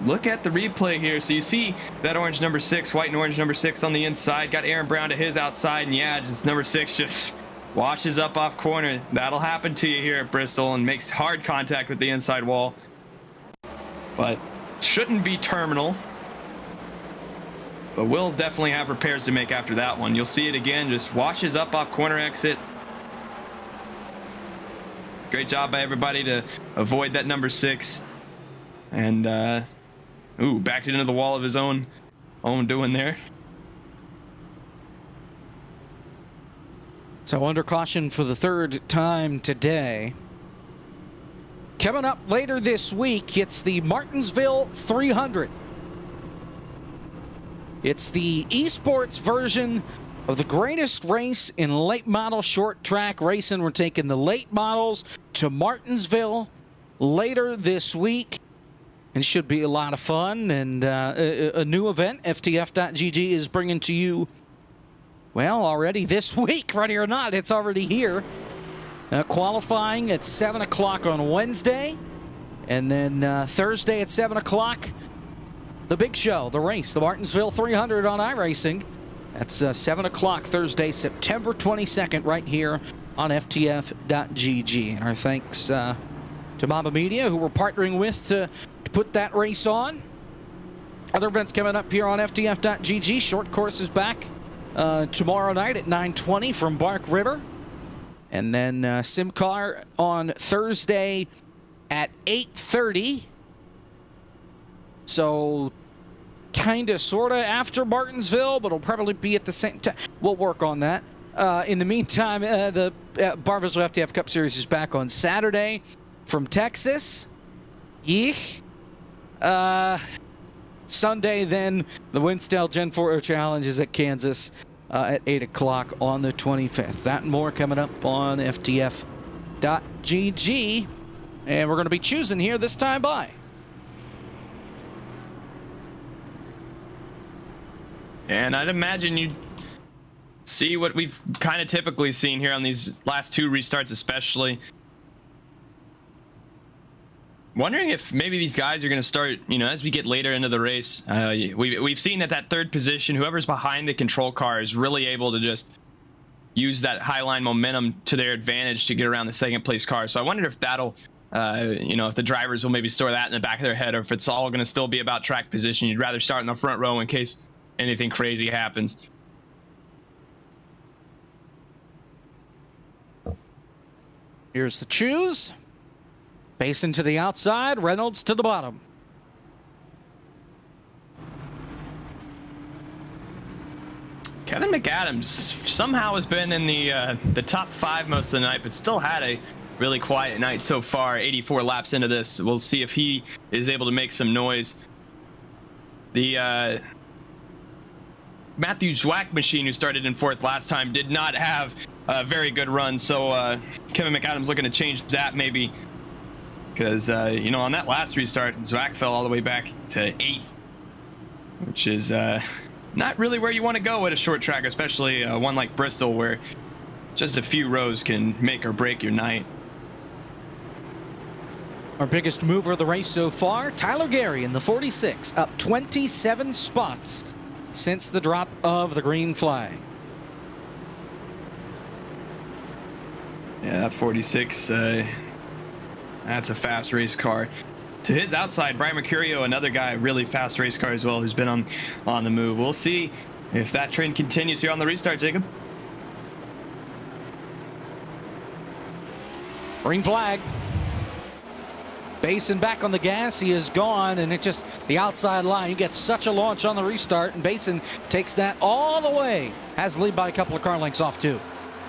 look at the replay here. So you see that orange number 6, white and orange number 6 on the inside. Got Aaron Brown to his outside, and yeah, just number 6 just washes up off corner. That'll happen to you here at Bristol and makes hard contact with the inside wall. But shouldn't be terminal. But we'll definitely have repairs to make after that one. You'll see it again, just washes up off corner exit. Great job by everybody to avoid that number 6. And, backed it into the wall of his own doing there.
So under caution for the 3rd time today. Coming up later this week, it's the Martinsville 300. It's the esports version of the greatest race in late model short track racing. We're taking the late models to Martinsville later this week. And should be a lot of fun. And a new event FTF.gg is bringing to you, well, already this week, ready or not, it's already here. Qualifying at 7 o'clock on Wednesday. And then Thursday at 7 o'clock, the big show, the race, the Martinsville 300 on iRacing. That's 7 o'clock Thursday, September 22nd, right here on FTF.gg. And our thanks to Mamba Media, who we're partnering with to put that race on. Other events coming up here on FTF.gg. Short course is back tomorrow night at 9:20 from Bark River. And then SimCar on Thursday at 8:30. So kind of, sort of after Martinsville, but it'll probably be at the same time. We'll work on that. In the meantime, the Barville FTF Cup Series is back on Saturday from Texas. Yeesh. Sunday, then, the Winstale Gen 4 Challenge is at Kansas at 8 o'clock on the 25th. That and more coming up on FTF.gg. And we're going to be choosing here this time by.
And I'd imagine you'd see what we've kind of typically seen here on these last two restarts, especially. Wondering if maybe these guys are going to start, as we get later into the race. We've seen that third position, whoever's behind the control car is really able to just use that high line momentum to their advantage to get around the second place car. So I wonder if that'll, if the drivers will maybe store that in the back of their head, or if it's all going to still be about track position. You'd rather start in the front row in case anything crazy happens.
Here's the choose. Basin to the outside, Reynolds to the bottom.
Kevin McAdams somehow has been in the top 5 most of the night, but still had a really quiet night so far. 84 laps into this. We'll see if he is able to make some noise. The Matthew Zwack machine, who started in 4th last time, did not have a very good run. So Kevin McAdams looking to change that maybe. Because, on that last restart, Zwack fell all the way back to 8th, which is not really where you want to go at a short track, especially one like Bristol, where just a few rows can make or break your night.
Our biggest mover of the race so far, Tyler Gary in the 46, up 27 spots since the drop of the green flag.
Yeah, that 46... that's a fast race car. To his outside, Brian Mercurio, another guy, really fast race car as well, who's been on the move. We'll see if that trend continues here on the restart, Jacob.
Green flag. Basin back on the gas. He is gone, and it just, the outside line. You get such a launch on the restart, and Basin takes that all the way. Has the lead by a couple of car lengths off, too.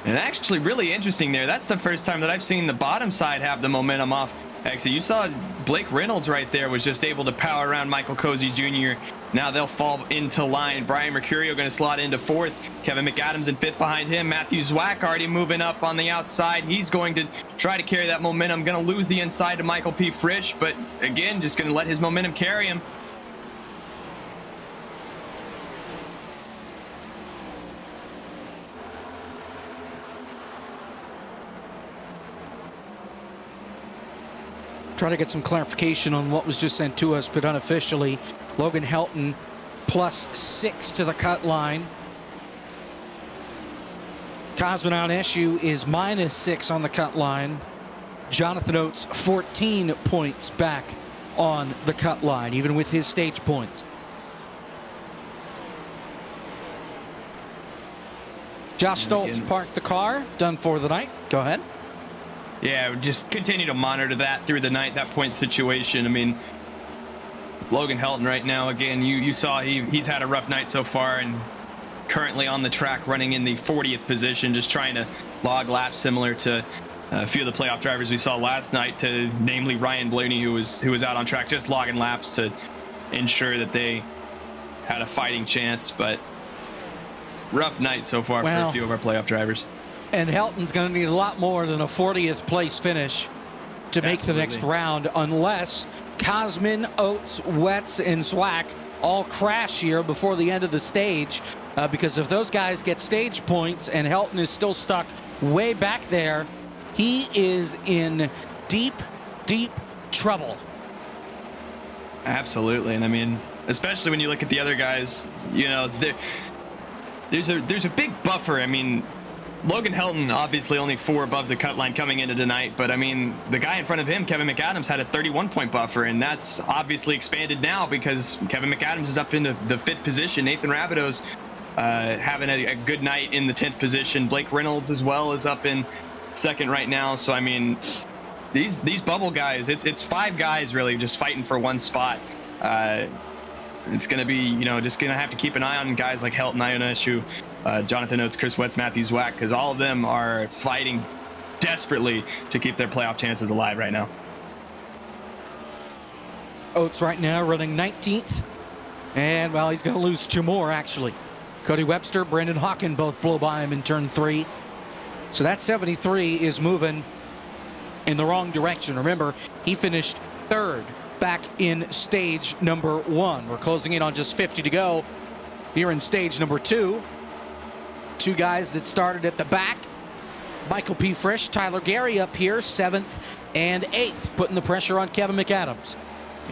And actually really interesting there. That's the first time that I've seen the bottom side have the momentum off exit. You saw Blake Reynolds right there was just able to power around Michael Cozy Jr. Now they'll fall into line. Brian Mercurio going to slot into 4th. Kevin McAdams in 5th behind him. Matthew Zwack already moving up on the outside. He's going to try to carry that momentum. Going to lose the inside to Michael P. Frisch, but again, just going to let his momentum carry him.
Try to get some clarification on what was just sent to us, but unofficially, Logan Helton +6 to the cut line. Cosmonaut Eshu is -6 on the cut line. Jonathan Oates 14 points back on the cut line, even with his stage points. Josh Stoltz parked the car, done for the night. Go ahead.
Yeah, just continue to monitor that through the night, that point situation. I mean, Logan Helton right now, again, you saw he's had a rough night so far, and currently on the track running in the 40th position, just trying to log laps similar to a few of the playoff drivers we saw last night, to namely Ryan Blaney, who was out on track just logging laps to ensure that they had a fighting chance. But rough night so far for a few of our playoff drivers.
And Helton's going to need a lot more than a 40th place finish to make the next round, unless Cosman, Oates, Wetz, and Zwack all crash here before the end of the stage. Because if those guys get stage points and Helton is still stuck way back there, he is in deep, deep trouble.
Absolutely. And I mean, especially when you look at the other guys, you know, there's a big buffer. I mean, Logan Helton obviously only 4 above the cut line coming into tonight, but I mean, the guy in front of him, Kevin McAdams, had a 31-point buffer, and that's obviously expanded now because Kevin McAdams is up in the 5th position. Nathan Rabideau's having a good night in the 10th position. Blake Reynolds as well is up in 2nd right now. So I mean, these bubble guys, it's 5 guys really just fighting for one spot. It's going to be, you know, just going to have to keep an eye on guys like Helton, Ionescu, Jonathan Oates, Chris Wetz, Matthew Zwack, because all of them are fighting desperately to keep their playoff chances alive right now.
Oates right now running 19th. And, well, he's going to lose 2 more, actually. Cody Webster, Brendan Hawken both blow by him in turn 3. So that 73 is moving in the wrong direction. Remember, he finished 3rd back in stage number 1. We're closing in on just 50 to go here in stage number 2. 2 guys that started at the back. Michael P. Frisch, Tyler Gary up here, 7th and 8th, putting the pressure on Kevin McAdams.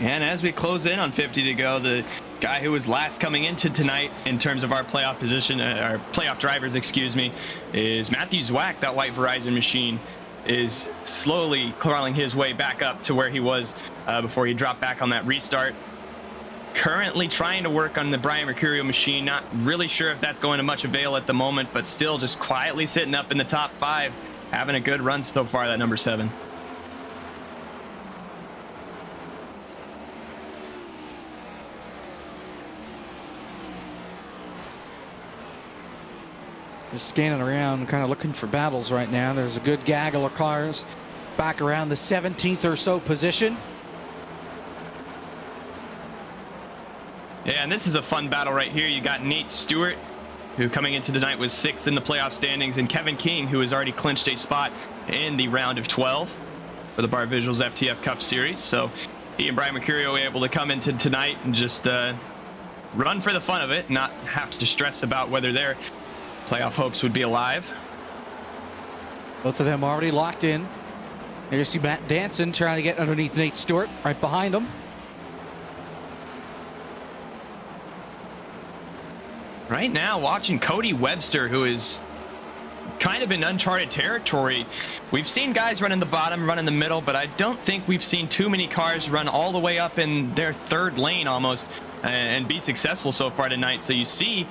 And as we close in on 50 to go, the guy who was last coming into tonight in terms of our playoff position, our playoff drivers, excuse me, is Matthew Zwack. That white Verizon machine is slowly crawling his way back up to where he was before he dropped back on that restart. Currently trying to work on the Brian Mercurio machine. Not really sure if that's going to much avail at the moment, but still just quietly sitting up in the top 5, having a good run so far, that number 7.
Just scanning around, kind of looking for battles right now. There's a good gaggle of cars back around the 17th or so position.
Yeah, and this is a fun battle right here. You got Nate Stewart, who coming into tonight was 6th in the playoff standings, and Kevin King, who has already clinched a spot in the round of 12 for the Barr Visuals FTF Cup Series. So he and Brian Mercurio were able to come into tonight and just run for the fun of it, not have to stress about whether their playoff hopes would be alive.
Both of them already locked in. There you see Matt Danson trying to get underneath Nate Stewart, right behind him.
Right now, watching Cody Webster, who is kind of in uncharted territory. We've seen guys run in the bottom, run in the middle, but I don't think we've seen too many cars run all the way up in their 3rd lane almost and be successful so far tonight. So you see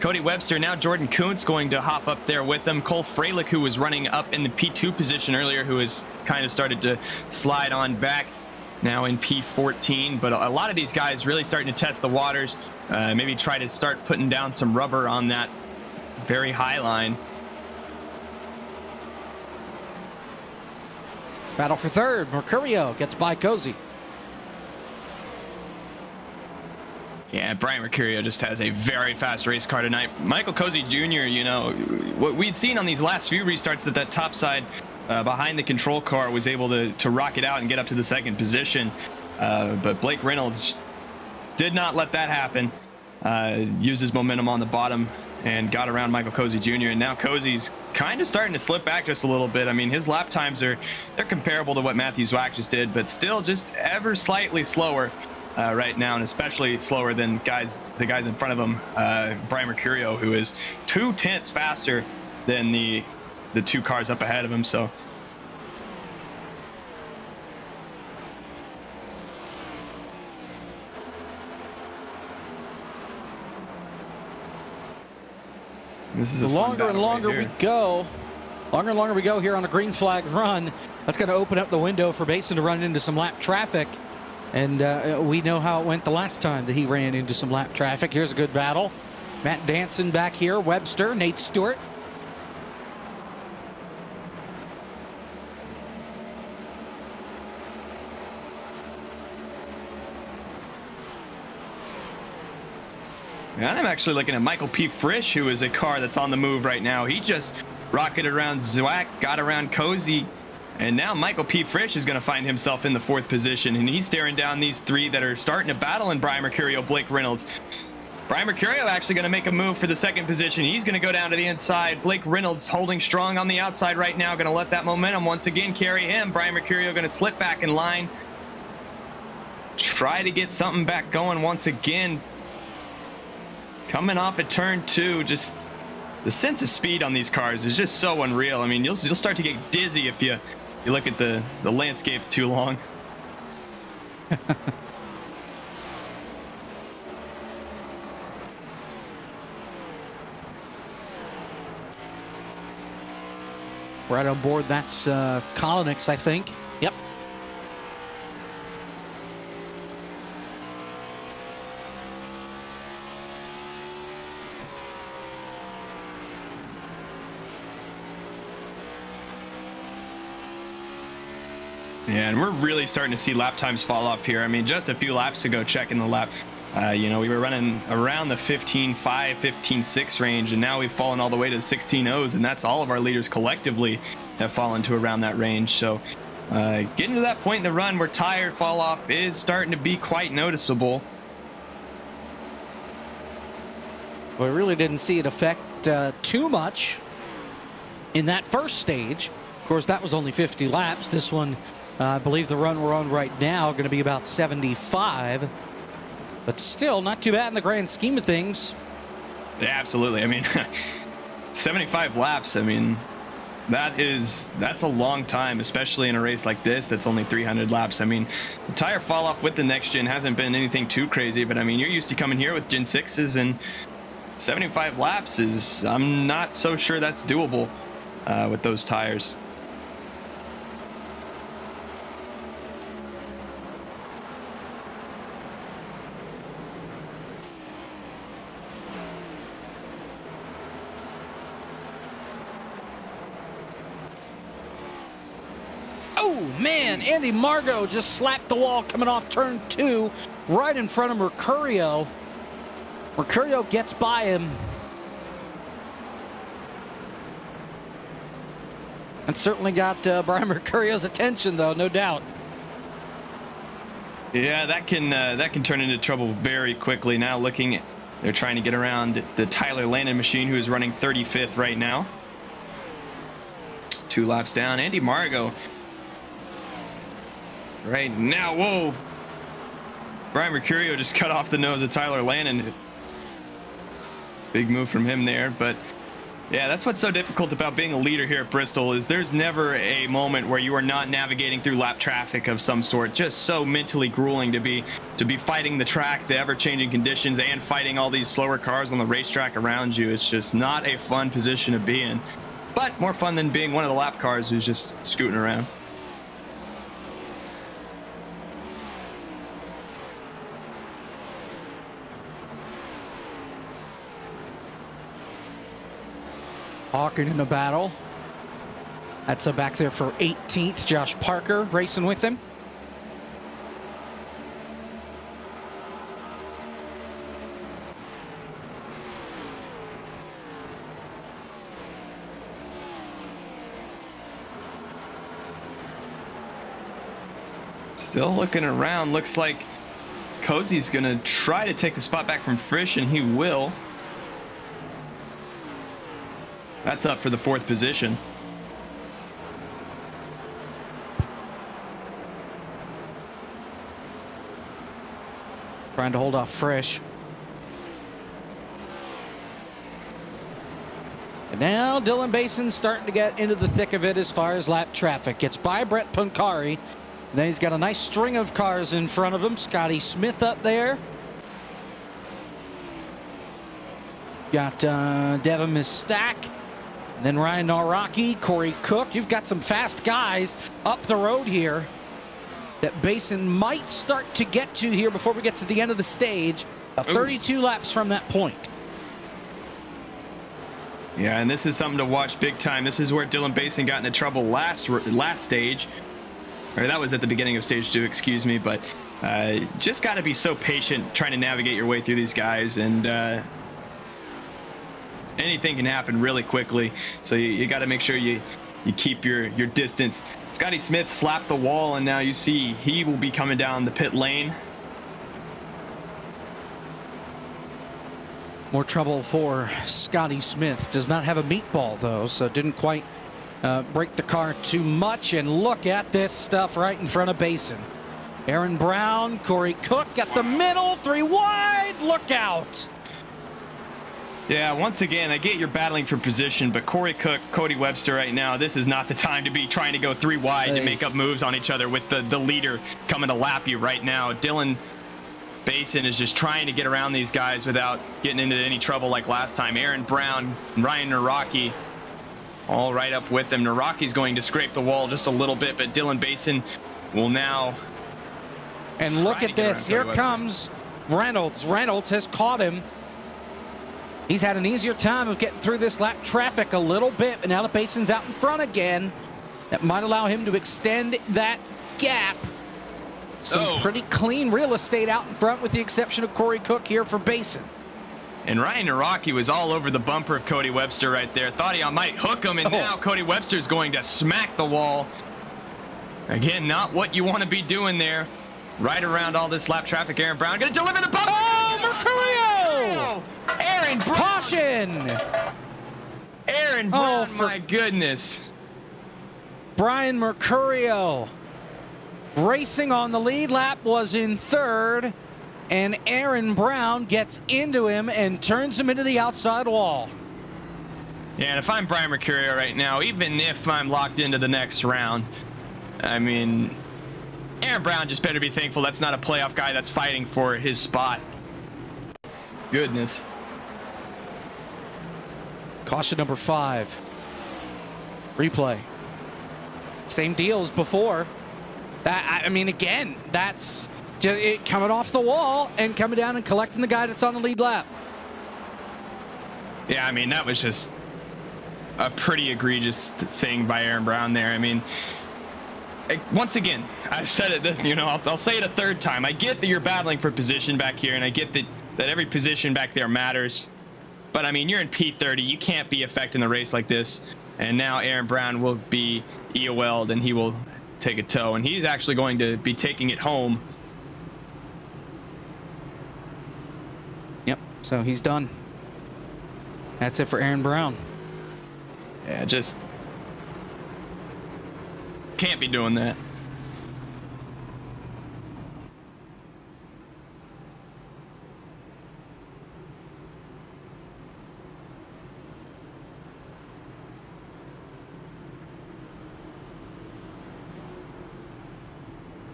Cody Webster, now Jordan Kuntz going to hop up there with him. Cole Freilich, who was running up in the P2 position earlier, who has kind of started to slide on back now in P14. But a lot of these guys really starting to test the waters, maybe try to start putting down some rubber on that very high line.
Battle for 3rd. Mercurio gets by Cozy.
Yeah, Brian Mercurio just has a very fast race car tonight. Michael Cozy Jr., you know, what we'd seen on these last few restarts, that top side behind the control car was able to rocket out and get up to the 2nd position. But Blake Reynolds did not let that happen. Used his momentum on the bottom and got around Michael Cozy Jr. And now Cozy's kind of starting to slip back just a little bit. I mean, his lap times they're comparable to what Matthew Zwack just did, but still just ever slightly slower right now, and especially slower than the guys in front of him. Brian Mercurio, who is 0.2 faster than the 2 cars up ahead of him. So this is
the longer and longer we go here on a green flag run, that's going to open up the window for Basin to run into some lap traffic. And we know how it went the last time that he ran into some lap traffic. Here's a good battle. Matt Danson back here, Webster, Nate Stewart.
And I'm actually looking at Michael P. Frisch, who is a car that's on the move right now. He just rocketed around Zwack, got around Cozy, and now Michael P. Frisch is going to find himself in the 4th position, and he's staring down these 3 that are starting to battle in Brian Mercurio, Blake Reynolds. Brian Mercurio actually going to make a move for the 2nd position. He's going to go down to the inside. Blake Reynolds holding strong on the outside right now, going to let that momentum once again carry him. Brian Mercurio going to slip back in line. try to get something back going once again. Coming off at turn 2, just the sense of speed on these cars is just so unreal. I mean, you'll start to get dizzy if you look at the landscape too long.
Right on board, that's Kolonix, I think. Yep.
Yeah, and we're really starting to see lap times fall off here. I mean, just a few laps ago, checking the lap, you know, we were running around the 15.5, 15.6 range, and now we've fallen all the way to the 16.0s, and that's all of our leaders collectively have fallen to around that range. So getting to that point in the run where tire fall off is starting to be quite noticeable.
Well, we really didn't see it affect too much in that first stage. Of course, that was only 50 laps. This one, I believe the run we're on right now, going to be about 75. But still, not too bad in the grand scheme of things.
Yeah, absolutely. I mean, 75 laps, I mean, that's a long time, especially in a race like this that's only 300 laps. I mean, the tire fall off with the next gen hasn't been anything too crazy, but I mean, you're used to coming here with Gen 6s, and 75 laps is, I'm not so sure that's doable with those tires.
Oh, man, Andy Margot just slapped the wall coming off turn 2 right in front of Mercurio. Mercurio gets by him. And certainly got Brian Mercurio's attention, though, no doubt.
Yeah, that can turn into trouble very quickly. Now looking at, they're trying to get around the Tyler Landon machine, who is running 35th right now. 2 laps down. Andy Margot right now. Whoa. Brian Mercurio just cut off the nose of Tyler Landon. Big move from him there. But yeah, that's what's so difficult about being a leader here at Bristol, is there's never a moment where you are not navigating through lap traffic of some sort. Just so mentally grueling to be fighting the track, the ever-changing conditions, and fighting all these slower cars on the racetrack around you. It's just not a fun position to be in, but more fun than being one of the lap cars who's just scooting around.
Hawking in a battle. That's back there for 18th. Josh Parker racing with him.
Still looking around. Looks like Cozy's going to try to take the spot back from Frisch, and he will. That's up for the 4th position.
Trying to hold off Frisch. And now Dylan Bason's starting to get into the thick of it as far as lap traffic. Gets by Brett Pancari. Then he's got a nice string of cars in front of him. Scotty Smith up there. Got Devin Mistak. Then Ryan Naraki, Corey Cook. You've got some fast guys up the road here that Basin might start to get to here before we get to the end of the stage. 32 laps from that point.
Yeah, and this is something to watch big time. This is where Dylan Basin got into trouble last stage. Or that was at the beginning of stage 2, excuse me. But just got to be so patient trying to navigate your way through these guys. And anything can happen really quickly, so you got to make sure you keep your distance. Scotty Smith slapped the wall, and now you see he will be coming down the pit lane.
More trouble for Scotty Smith. Does not have a meatball, though, so didn't quite break the car too much. And look at this stuff right in front of Basin. Aaron Brown, Corey Cook at the middle, 3 wide, look out.
Yeah, once again, I get you're battling for position, but Corey Cook, Cody Webster right now, this is not the time to be trying to go 3 wide to make up moves on each other with the leader coming to lap you right now. Dylan Basin is just trying to get around these guys without getting into any trouble like last time. Aaron Brown, Ryan Naraki, all right up with him. Naraki's going to scrape the wall just a little bit, but Dylan Basin will now...
And look at this. Here comes Reynolds. Reynolds has caught him. He's had an easier time of getting through this lap traffic a little bit, but now the Basin's out in front again. That might allow him to extend that gap. Some pretty clean real estate out in front with the exception of Corey Cook here for Basin.
And Ryan Naraki was all over the bumper of Cody Webster right there. Thought he might hook him, and now Cody Webster's going to smack the wall. Again, not what you want to be doing there. Right around all this lap traffic. Aaron Brown going to deliver the bumper.
Oh, Mercurio!
Aaron Brown.
Caution!
Aaron Brown, my goodness.
Brian Mercurio racing on the lead lap, was in 3rd, and Aaron Brown gets into him and turns him into the outside wall.
Yeah, and if I'm Brian Mercurio right now, even if I'm locked into the next round, I mean, Aaron Brown just better be thankful that's not a playoff guy that's fighting for his spot. Goodness.
Caution number 5. Replay. Same deal as before. That, I mean, again, that's just it coming off the wall and coming down and collecting the guy that's on the lead lap.
Yeah, I mean, that was just a pretty egregious thing by Aaron Brown there. I mean, once again, I've said it, you know, I'll say it a 3rd time. I get that you're battling for position back here, and I get that every position back there matters. But, I mean, you're in P30. You can't be affecting the race like this. And now Aaron Brown will be EOL'd, and he will take a tow. And he's actually going to be taking it home.
Yep, so he's done. That's it for Aaron Brown.
Yeah, just can't be doing that.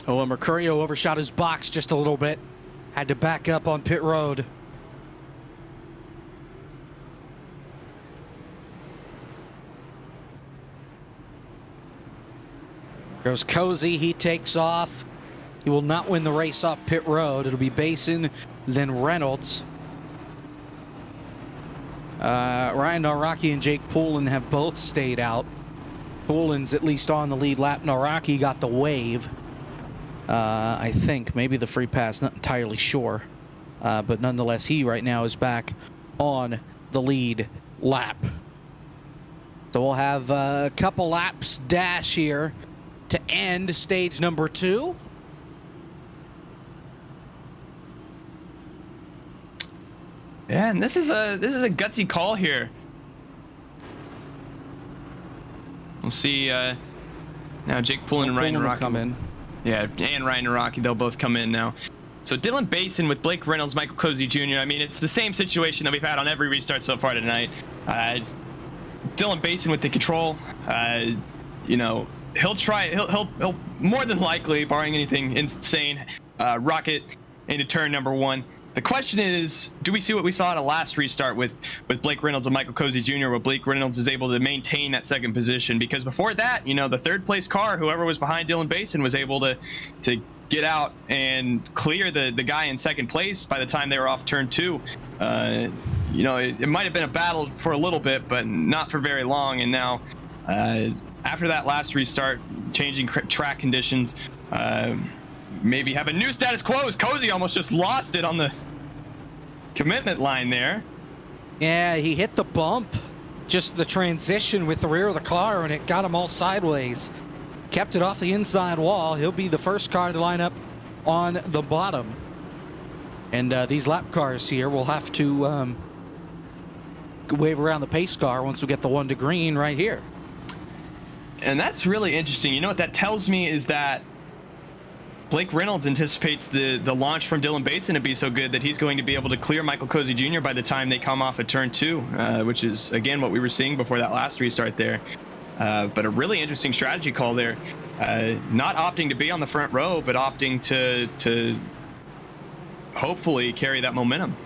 Oh, and Mercurio overshot his box just a little bit. Had to back up on pit road. Goes Cozy, he takes off. He will not win the race off pit road. It'll be Basin, then Reynolds. Ryan Naraki and Jake Poulin have both stayed out. Poulin's at least on the lead lap. Naraki got the wave. I think maybe the free pass, not entirely sure. But nonetheless, he right now is back on the lead lap. So we'll have a couple laps dash here to end stage number 2.
Yeah, and this is a gutsy call here. We'll see now Jake Poulin and Ryan Naraki
come in.
Yeah, and Ryan Naraki, they'll both come in now. So Dylan Basin with Blake Reynolds, Michael Cozy Jr. I mean, it's the same situation that we've had on every restart so far tonight. Dylan Basin with the control. You know, he'll more than likely, barring anything insane, rocket into turn number 1. The question is, do we see what we saw at a last restart with Blake Reynolds and Michael Cozy Jr., where Blake Reynolds is able to maintain that 2nd position? Because before that, you know, the 3rd place car, whoever was behind Dylan Basin, was able to get out and clear the guy in 2nd place by the time they were off turn 2. You know, it might have been a battle for a little bit, but not for very long. And now, after that last restart, changing track conditions, maybe have a new status quo, as Cozy almost just lost it on the commitment line there.
Yeah, he hit the bump. Just the transition with the rear of the car, and it got him all sideways. Kept it off the inside wall. He'll be the first car to line up on the bottom. And these lap cars here will have to wave around the pace car once we get the 1 to green right here.
And that's really interesting. You know what that tells me is that Blake Reynolds anticipates the launch from Dylan Basin to be so good that he's going to be able to clear Michael Cozy Jr. by the time they come off of turn 2, which is, again, what we were seeing before that last restart there. But a really interesting strategy call there. Not opting to be on the front row, but opting to hopefully carry that momentum.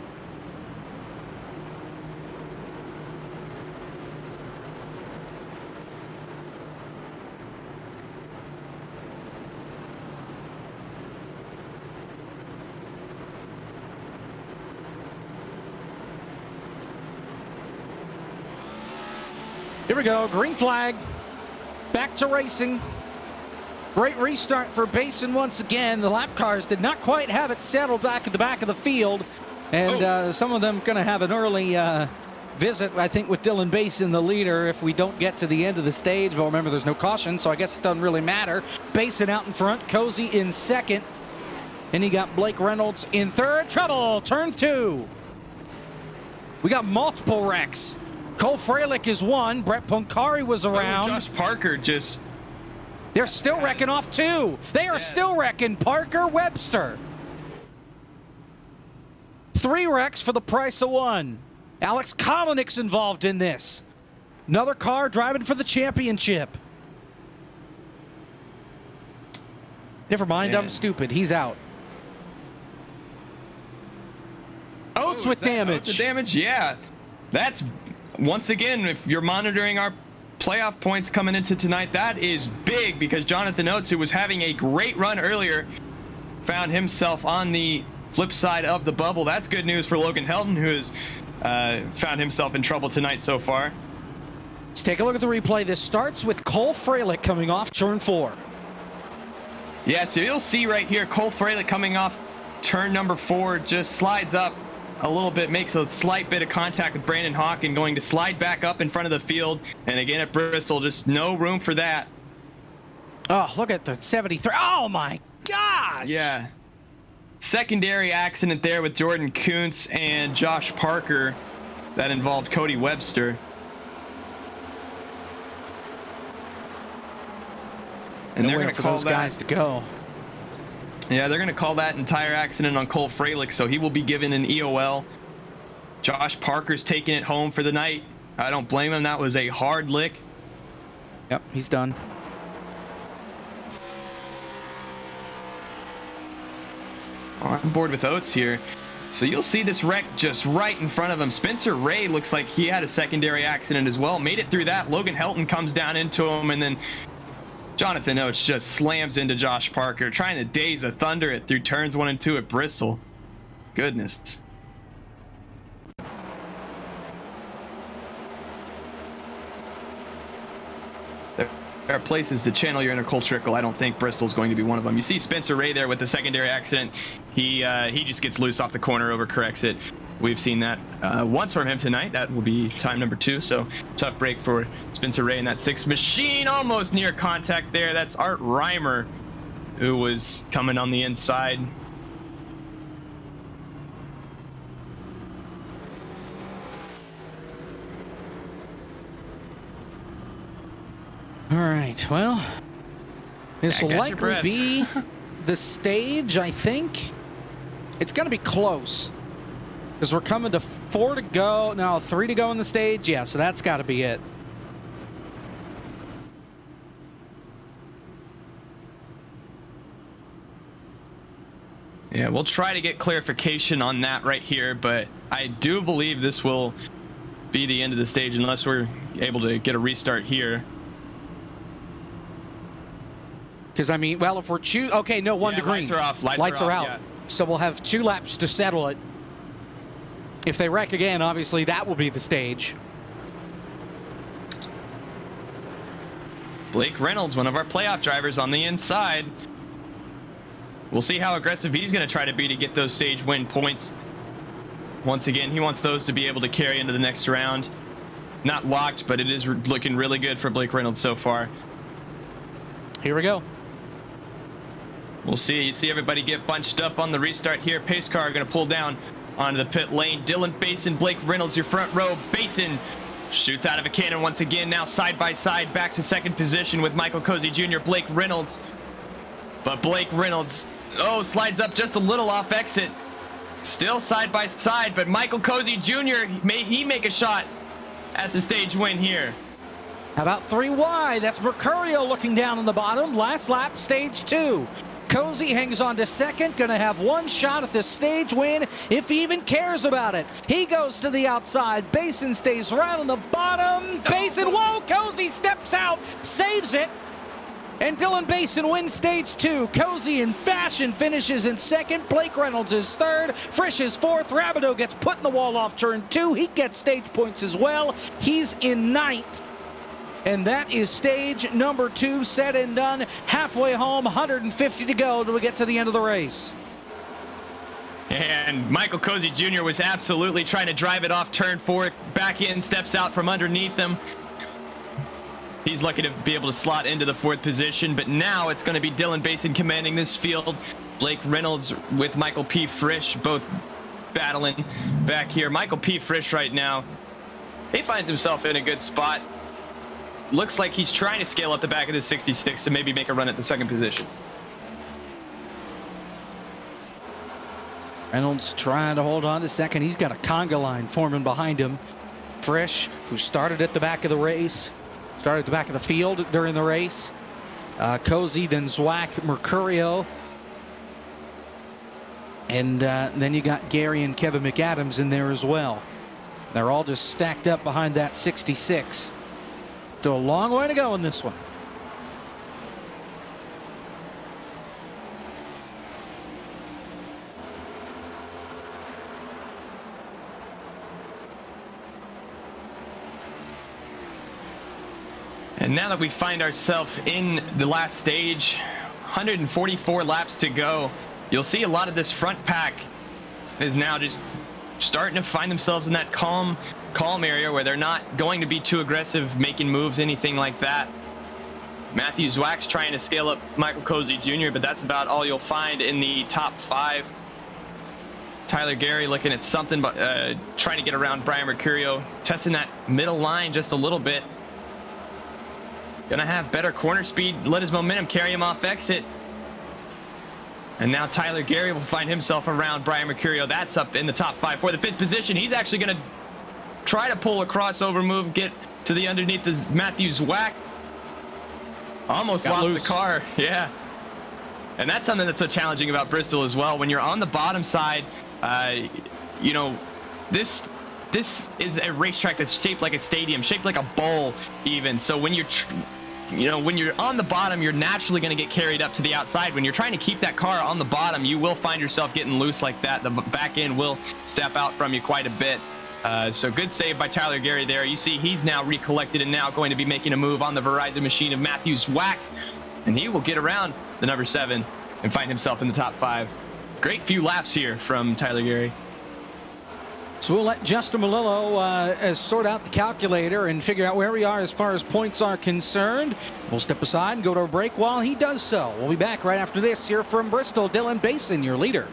Here we go, green flag. Back to racing. Great restart for Basin once again. The lap cars did not quite have it settled back at the back of the field. And some of them going to have an early visit, I think, with Dylan Basin, the leader, if we don't get to the end of the stage. Well, remember, there's no caution, so I guess it doesn't really matter. Basin out in front, Cozy in second. And you got Blake Reynolds in third. Trouble, turn 2. We got multiple wrecks. Cole Freilich is one. Brett Poncari was around.
Josh Parker just...
They're still wrecking off 2. They are still wrecking Parker Webster. 3 wrecks for the price of 1. Alex Kolinick's involved in this. Another car driving for the championship. Never mind, I'm stupid. He's out. Oates with damage.
Oates with damage, yeah. That's... Once again, if you're monitoring our playoff points coming into tonight, that is big because Jonathan Oates, who was having a great run earlier, found himself on the flip side of the bubble. That's good news for Logan Helton, who has found himself in trouble tonight so far.
Let's take a look at the replay. This starts with Cole Freilich coming off turn 4.
Yeah, so you'll see right here, Cole Freilich coming off turn number 4, just slides up a little bit, makes a slight bit of contact with Brandon Hawk and going to slide back up in front of the field. And again at Bristol, just no room for that.
Oh, look at the 73. Oh my gosh.
Yeah. Secondary accident there with Jordan Kuntz and Josh Parker that involved Cody Webster. And they're going to call
those guys to go.
Yeah, they're going to call that entire accident on Cole Freilich, so he will be given an EOL. Josh Parker's taking it home for the night. I don't blame him. That was a hard lick.
Yep, he's done.
On board with Oates here. So you'll see this wreck just right in front of him. Spencer Ray looks like he had a secondary accident as well. Made it through that. Logan Helton comes down into him, and then Jonathan Oates just slams into Josh Parker, trying to daze a Thunder it through turns 1 and 2 at Bristol. Goodness. There are places to channel your inner Cole Trickle. I don't think Bristol's going to be one of them. You see Spencer Ray there with the secondary accident. He just gets loose off the corner, overcorrects it. We've seen that once from him tonight. That will be time number 2. So tough break for Spencer Ray in that 6 machine. Almost near contact there. That's Art Reimer, who was coming on the inside.
All right, well, this will likely be the stage, I think. It's going to be close. Because we're coming to 4 to go. No, 3 to go in the stage. Yeah, so that's got to be it.
Yeah, we'll try to get clarification on that right here, but I do believe this will be the end of the stage unless we're able to get a restart here.
Because, I mean, well, if we're okay, no, 1 to green.
Lights are off.
Lights are out.
Yeah.
So we'll have 2 laps to settle it. If they wreck again, obviously, that will be the stage.
Blake Reynolds, one of our playoff drivers on the inside. We'll see how aggressive he's going to try to be to get those stage win points. Once again, he wants those to be able to carry into the next round. Not locked, but it is looking really good for Blake Reynolds so far.
Here we go.
We'll see. You see everybody get bunched up on the restart here. Pace car going to pull down onto the pit lane. Dylan Basin, Blake Reynolds, your front row. Basin shoots out of a cannon once again. Now side by side, back to second position with Michael Cozy Jr., Blake Reynolds. But Blake Reynolds Oh, slides up just a little off exit. Still side by side, but Michael Cozy Jr., may he make a shot at the stage win here.
How about 3 wide? That's Mercurio looking down on the bottom. Last lap, stage 2. Cozy hangs on to second, gonna have one shot at the stage win if he even cares about it. He goes to the outside. Basin stays right on the bottom. Basin, whoa, Cozy steps out, saves it. And Dylan Basin wins stage 2. Cozy in fashion finishes in second. Blake Reynolds is third. Frisch is fourth. Rabideau gets put in the wall off turn 2. He gets stage points as well. He's in ninth. And that is stage number 2 said and done. Halfway home, 150 to go till we get to the end of the race.
And Michael Cozy Jr. was absolutely trying to drive it off turn 4. Back in, steps out from underneath him. He's lucky to be able to slot into the 4th position, but now it's going to be Dylan Basin commanding this field. Blake Reynolds with Michael P. Frisch both battling back here. Michael P. Frisch right now, he finds himself in a good spot. Looks like he's trying to scale up the back of the 66 to maybe make a run at the 2nd position.
Reynolds trying to hold on to second. He's got a conga line forming behind him. Frisch, who started at the back of the race, started at the back of the field during the race. Cozy, then Zwack, Mercurio. And then you got Gary and Kevin McAdams in there as well. They're all just stacked up behind that 66. Still a long way to go in this one.
And now that we find ourselves in the last stage, 144 laps to go, you'll see a lot of this front pack is now just starting to find themselves in that calm area where they're not going to be too aggressive, making moves, anything like that. Matthew Zwack's trying to scale up Michael Cozy Jr., but that's about all you'll find in the top 5. Tyler Gary looking at something, but trying to get around Brian Mercurio, testing that middle line just a little bit. Gonna have better corner speed, let his momentum carry him off exit. And now Tyler Gary will find himself around Brian Mercurio. That's up in the top 5 for the 5th position. He's actually gonna try to pull a crossover move, get to the underneath the Matthew Zwack. Almost
Got
lost
loose.
the car, yeah. And that's something that's so challenging about Bristol as well. When you're on the bottom side, you know, this is a racetrack that's shaped like a stadium, shaped like a bowl even. So when you're when you're on the bottom, you're naturally going to get carried up to the outside. When you're trying to keep that car on the bottom, you will find yourself getting loose like that. The back end will step out from you quite a bit. So good save by Tyler Gary there. You see he's now recollected and now going to be making a move on the Verizon machine of Matthew Zwack. And he will get around the number 7 and find himself in the top 5. Great few laps here from Tyler Gary.
So we'll let Justin Melillo sort out the calculator and figure out where we are as far as points are concerned. We'll step aside and go to a break while he does so. We'll be back right after this here from Bristol. Dylan Basin, your leader.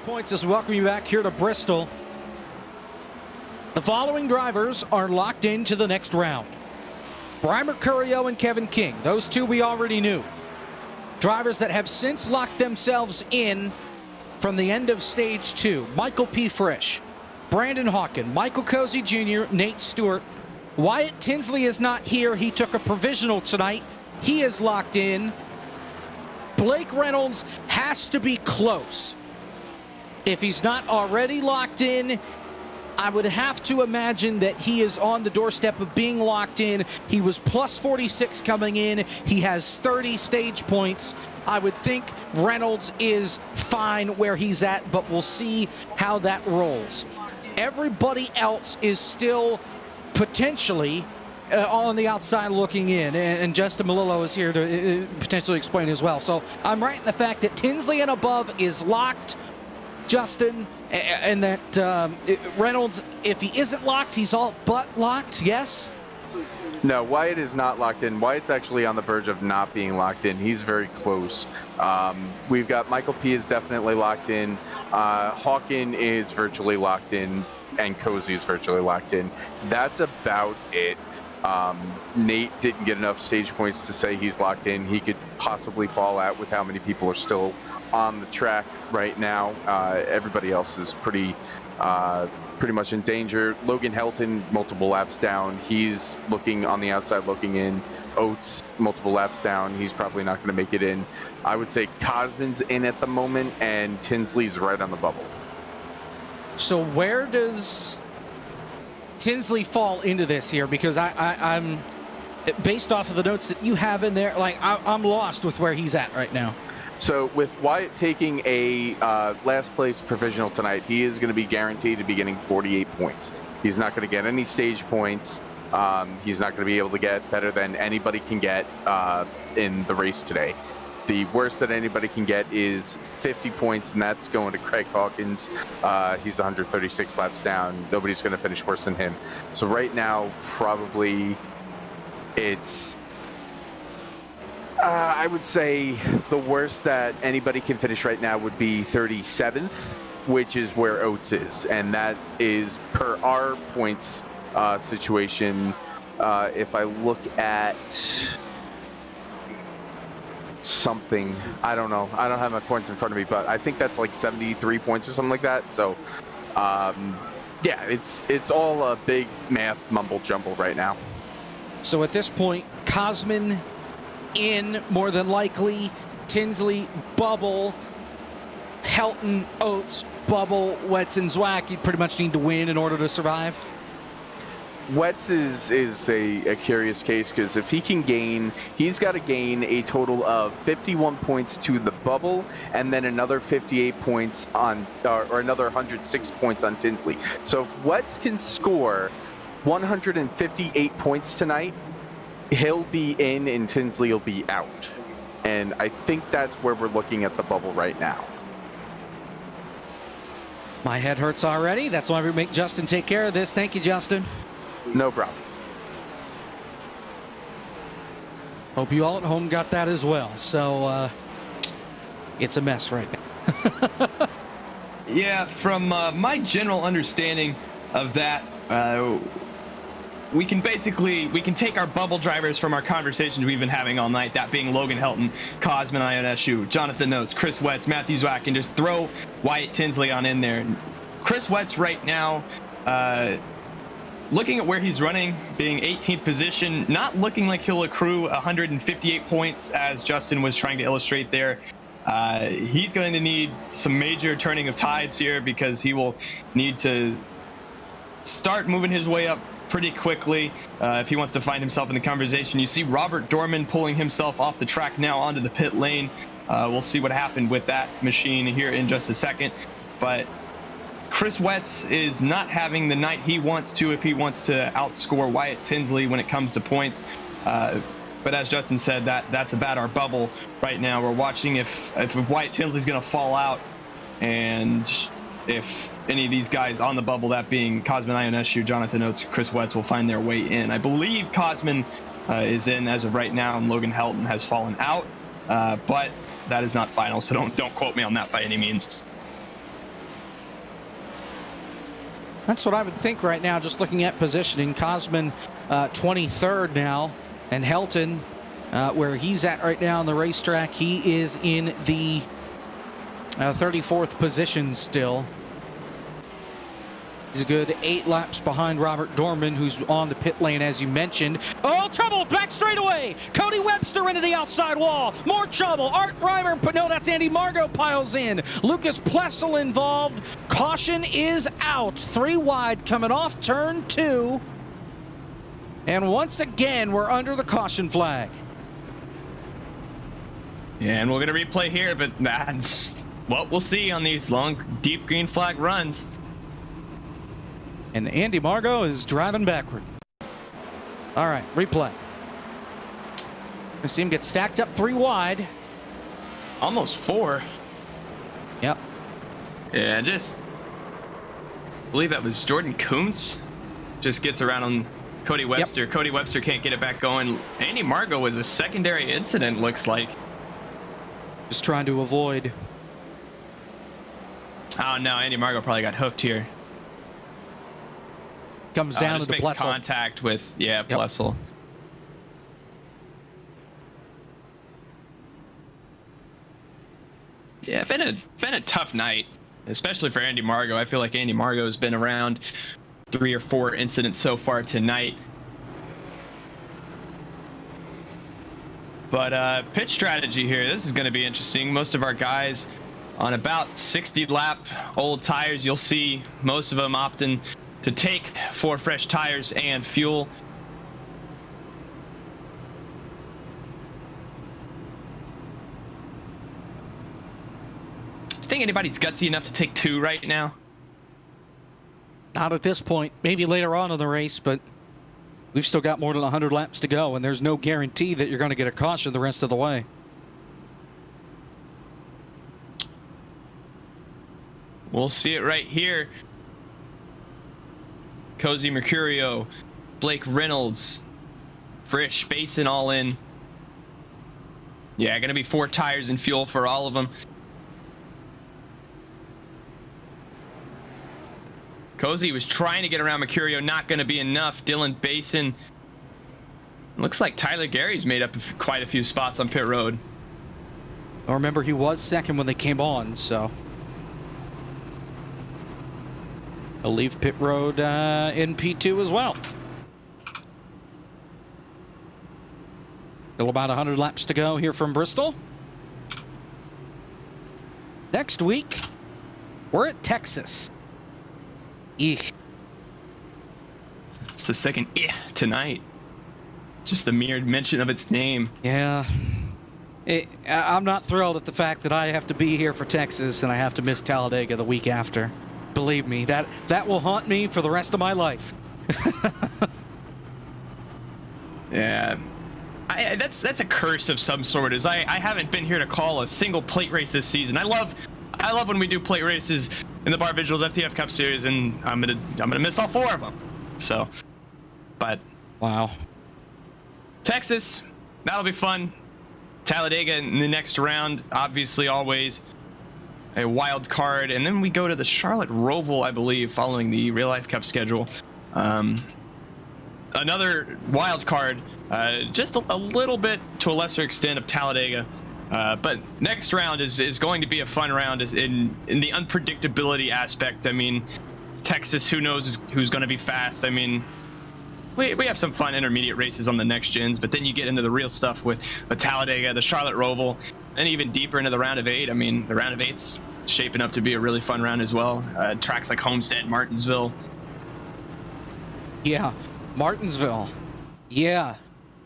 Points as we welcome you back here to Bristol. The following drivers are locked into the next round. Brian Mercurio and Kevin King. Those two we already knew. Drivers that have since locked themselves in from the end of stage 2. Michael P. Frisch, Brandon Hawken, Michael Cozy Jr., Nate Stewart. Wyatt Tinsley is not here. He took a provisional tonight. He is locked in. Blake Reynolds has to be close. If he's not already locked in, I would have to imagine that he is on the doorstep of being locked in. He was plus 46 coming in. He has 30 stage points. I would think Reynolds is fine where he's at, but we'll see how that rolls. Everybody else is still potentially on the outside looking in, and Justin Malillo is here to potentially explain as well. So I'm right in the fact that Tinsley and above is locked, Justin, and that Reynolds, if he isn't locked, he's all but locked, yes?
No, Wyatt is not locked in. Wyatt's actually on the verge of not being locked in. He's very close. We've got Michael P. is definitely locked in. Hawken is virtually locked in, and Cozy is virtually locked in. That's about it. Nate didn't get enough stage points to say he's locked in. He could possibly fall out with how many people are still on the track right now. Everybody else is pretty much in danger. Logan Helton, multiple laps down. He's looking on the outside, looking in. Oates, multiple laps down. He's probably not going to make it in. I would say Cosman's in at the moment, and Tinsley's right on the bubble.
So where does Tinsley fall into this here? Because I'm based off of the notes that you have in there, like I'm lost with where he's at right now.
So with Wyatt taking a last place provisional tonight, he is going to be guaranteed to be getting 48 points. He's not going to get any stage points. He's not going to be able to get better than anybody can get in the race today. The worst that anybody can get is 50 points, and that's going to Craig Hawkins. He's 136 laps down. Nobody's going to finish worse than him. So right now, probably it's... I would say the worst that anybody can finish right now would be 37th, which is where Oates is. And that is per our points situation. If I look at something, I don't know. I don't have my points in front of me, but I think that's like 73 points or something like that. So, yeah, it's all a big math mumble jumble right now.
So at this point, Cosman in more than likely, Tinsley bubble, Helton, Oates bubble, Wetz and Zwack. You pretty much need to win in order to survive.
Wetz is a curious case because if he can gain, he's got to gain a total of 51 points to the bubble and then another 58 points on, or another 106 points on Tinsley. So if Wetz can score 158 points tonight, he'll be in and Tinsley will be out. And I think that's where we're looking at the bubble right now.
My head hurts already. That's why we make Justin take care of this. Thank you, Justin.
No problem.
Hope you all at home got that as well. So it's a mess right now.
Yeah, from my general understanding of that, we can take our bubble drivers from our conversations we've been having all night, that being Logan Helton, Cosman Ionescu, Jonathan Oates, Chris Wetz, Matthew Zwack, and just throw Wyatt Tinsley on in there. Chris Wetz right now, looking at where he's running, being 18th position, not looking like he'll accrue 158 points, as Justin was trying to illustrate there. He's going to need some major turning of tides here because he will need to start moving his way up pretty quickly if he wants to find himself in the conversation. You see Robert Dorman pulling himself off the track now onto the pit lane. We'll see what happened with that machine here in just a second. But Chris Wetz is not having the night he wants to if he wants to outscore Wyatt Tinsley when it comes to points. But as Justin said, that's about our bubble right now. We're watching if Wyatt Tinsley's going to fall out, and if any of these guys on the bubble, that being Cosman Ionescu, Jonathan Oates, Chris Wetz, will find their way in. I believe Cosman is in as of right now, and Logan Helton has fallen out, but that is not final, so don't quote me on that by any means.
That's what I would think right now, just looking at positioning. Cosman 23rd now, and Helton, where he's at right now on the racetrack, he is in the 34th position still. He's a good 8 laps behind Robert Dorman, who's on the pit lane, as you mentioned. Oh, trouble! Back straightaway! Cody Webster into the outside wall. More trouble. Art Reimer, but no, that's Andy Margot piles in. Lucas Plessel involved. Caution is out. 3 wide coming off turn 2. And once again, we're under the caution flag.
Yeah, and we're going to replay here, but that's what we'll see on these long, deep green flag runs.
And Andy Margot is driving backward. All right, replay. We see him get stacked up 3 wide.
Almost 4.
Yep.
Yeah, just I believe that was Jordan Kuntz. Just gets around on Cody Webster. Yep. Cody Webster can't get it back going. Andy Margot was a secondary incident, looks like.
Just trying to avoid.
Oh, no, Andy Margot probably got hooked here.
Comes down to the Plessel.
Contact with, Plessel. Yeah, been a tough night, especially for Andy Margot. I feel like Andy Margot has been around 3 or 4 incidents so far tonight. But pit strategy here, this is going to be interesting. Most of our guys on about 60 lap old tires. You'll see most of them opting to take 4 fresh tires and fuel. Do you think anybody's gutsy enough to take 2 right now?
Not at this point. Maybe later on in the race, but we've still got more than 100 laps to go, and there's no guarantee that you're going to get a caution the rest of the way.
We'll see it right here. Cozy Mercurio, Blake Reynolds, Frisch, Basin all in. Yeah, going to be 4 tires and fuel for all of them. Cozy was trying to get around Mercurio, not going to be enough. Dylan Basin. Looks like Tyler Gary's made up quite a few spots on pit road.
I remember he was second when they came on, so he'll leave pit road in P2 as well. Still about 100 laps to go here from Bristol. Next week, we're at Texas. Eek.
It's the second tonight. Just the mere mention of its name.
Yeah. I'm not thrilled at the fact that I have to be here for Texas and I have to miss Talladega the week after. Believe me, that will haunt me for the rest of my life.
Yeah. That's a curse of some sort. Is I haven't been here to call a single plate race this season. I love when we do plate races in the Barr Visuals FTF Cup Series, and I'm gonna miss all 4 of them. So, but
wow.
Texas, that'll be fun. Talladega in the next round, obviously always a wild card, and then we go to the Charlotte Roval, I believe, following the Real Life Cup schedule. Another wild card, just a little bit to a lesser extent of Talladega. But next round is going to be a fun round in the unpredictability aspect. I mean, Texas, who knows who's going to be fast. I mean, we have some fun intermediate races on the next gens, but then you get into the real stuff with Talladega, the Charlotte Roval, and even deeper into the round of 8. I mean, the round of 8's shaping up to be a really fun round as well. Tracks like Homestead, Martinsville.
Yeah, Martinsville. Yeah,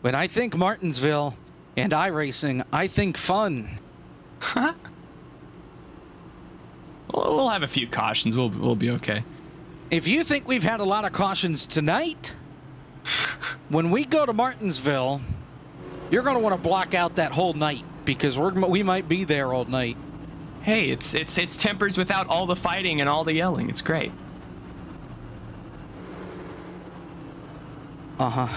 when I think Martinsville and iRacing, I think fun.
We'll have a few cautions. We'll be okay.
If you think we've had a lot of cautions tonight, when we go to Martinsville, you're going to want to block out that whole night because we might be there all night.
Hey, it's tempers without all the fighting and all the yelling. It's great.
Uh-huh.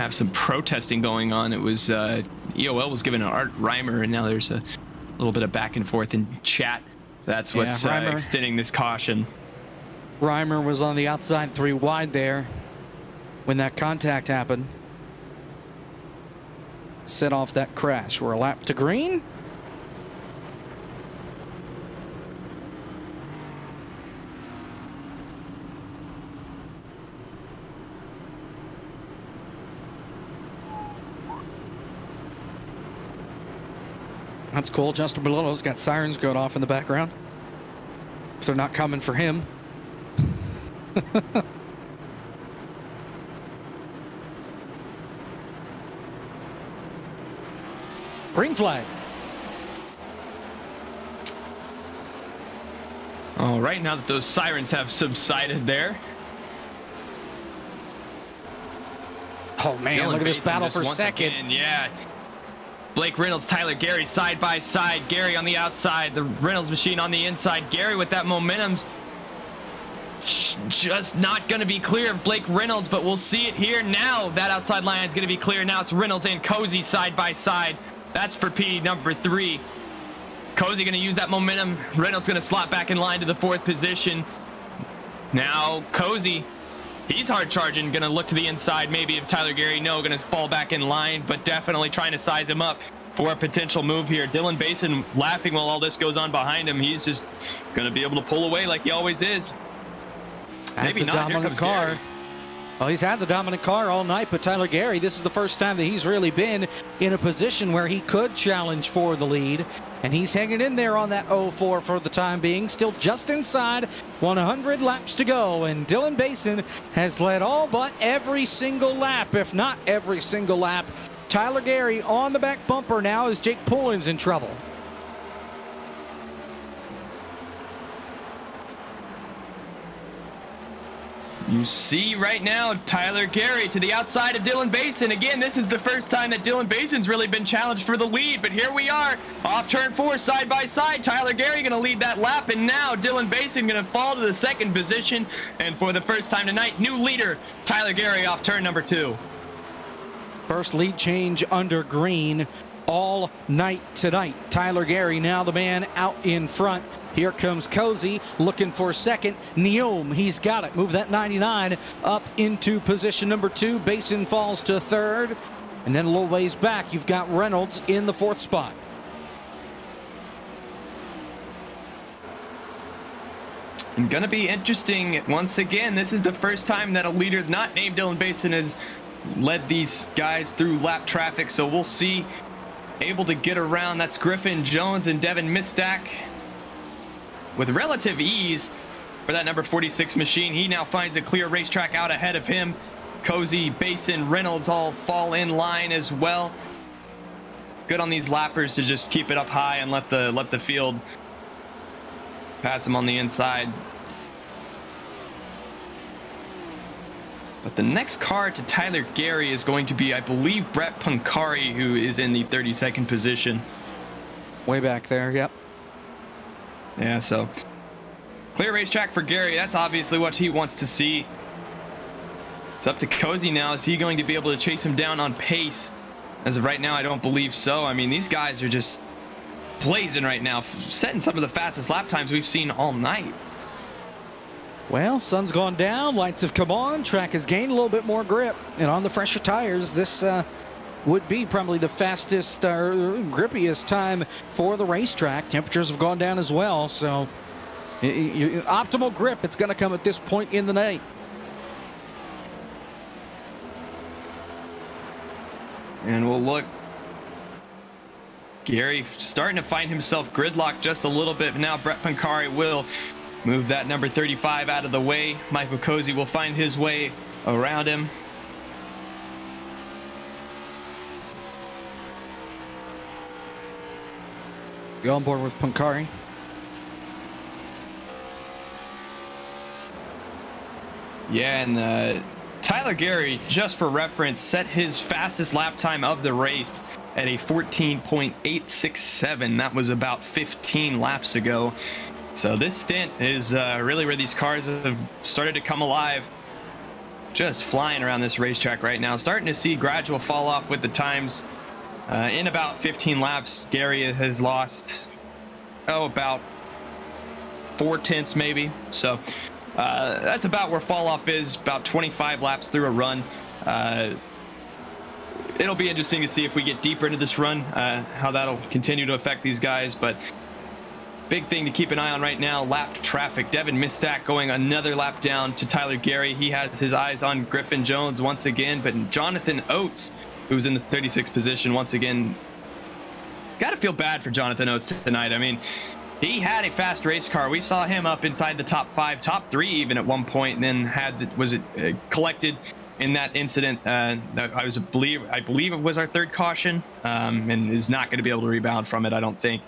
have some protesting going on. It was EOL was given an Art Reimer, and now there's a little bit of back and forth in chat. That's what's extending this caution.
Reimer was on the outside 3 wide there when that contact happened. Set off that crash. We're a lap to green. That's cool. Justin Belotto's got sirens going off in the background. If they're not coming for him. Green flag.
All right, now that those sirens have subsided there.
Oh man, look at this battle for second.
Again, yeah. Blake Reynolds, Tyler Gary side by side. Gary on the outside, the Reynolds machine on the inside. Gary with that momentum's just not going to be clear of Blake Reynolds, but we'll see it here now. That outside line is going to be clear. Now it's Reynolds and Cozy side by side. That's for P number 3. Cozy going to use that momentum. Reynolds going to slot back in line to the 4th position. Now Cozy, he's hard charging, going to look to the inside maybe of Tyler Gary. No, going to fall back in line, but definitely trying to size him up for a potential move here. Dylan Basin laughing while all this goes on behind him. He's just going to be able to pull away like he always is. Maybe not. Here comes Gary.
Well, he's had the dominant car all night, but Tyler Gary, this is the first time that he's really been in a position where he could challenge for the lead. And he's hanging in there on that 0-4 for the time being. Still just inside 100 laps to go. And Dylan Basin has led all but every single lap, if not every single lap. Tyler Gary on the back bumper now as Jake Pullen's in trouble.
You see right now Tyler Gary to the outside of Dylan Basin. Again, this is the first time that Dylan Basin's really been challenged for the lead, but here we are off turn 4 side by side. Tyler Gary going to lead that lap, and now Dylan Basin going to fall to the 2nd position. And for the first time tonight, new leader Tyler Gary off turn number 2.
First lead change under green all night tonight. Tyler Gary now the man out in front. Here comes Cozy looking for 2nd. Neom, he's got it. Move that 99 up into position number 2. Basin falls to 3rd. And then a little ways back, you've got Reynolds in the 4th spot.
And gonna be interesting once again. This is the first time that a leader not named Dylan Basin has led these guys through lap traffic, so we'll see. Able to get around. That's Griffin Jones and Devin Mistack with relative ease for that number 46 machine. He now finds a clear racetrack out ahead of him. Cozy, Basin, Reynolds all fall in line as well. Good on these lappers to just keep it up high and let the field pass him on the inside. But the next car to Tyler Gary is going to be, I believe, Brett Pancari, who is in the 32nd position.
Way back there, yep.
Yeah, so clear racetrack for Gary. That's obviously what he wants to see. It's up to Cozy now. Is he going to be able to chase him down on pace? As of right now, I don't believe so. I mean, these guys are just blazing right now, setting some of the fastest lap times we've seen all night.
Well, sun's gone down, lights have come on, track has gained a little bit more grip, and on the fresher tires, this would be probably the fastest or grippiest time for the racetrack. Temperatures have gone down as well, so optimal grip, it's going to come at this point in the night.
And we'll look. Gary starting to find himself gridlocked just a little bit. Now Brett Pancari will move that number 35 out of the way. Michael Cozy will find his way around him.
Go on board with Pancari.
Yeah, and Tyler Gary, just for reference, set his fastest lap time of the race at a 14.867. That was about 15 laps ago. So this stint is really where these cars have started to come alive. just flying around this racetrack right now. Starting to see gradual fall off with the times. In about 15 laps, Gary has lost, about 4/10 maybe. So that's about where fall off is, about 25 laps through a run. It'll be interesting to see if we get deeper into this run, how that'll continue to affect these guys. But big thing to keep an eye on right now, lap traffic. Devin Mistack going another lap down to Tyler Gary. He has his eyes on Griffin Jones once again, but Jonathan Oates, who's in the 36th position once again. Got to feel bad for Jonathan Oates tonight. I mean, he had a fast race car. We saw him up inside the top 5, top 3 even at one point, and then collected in that incident. I believe it was our 3rd caution, and is not going to be able to rebound from it, I don't think.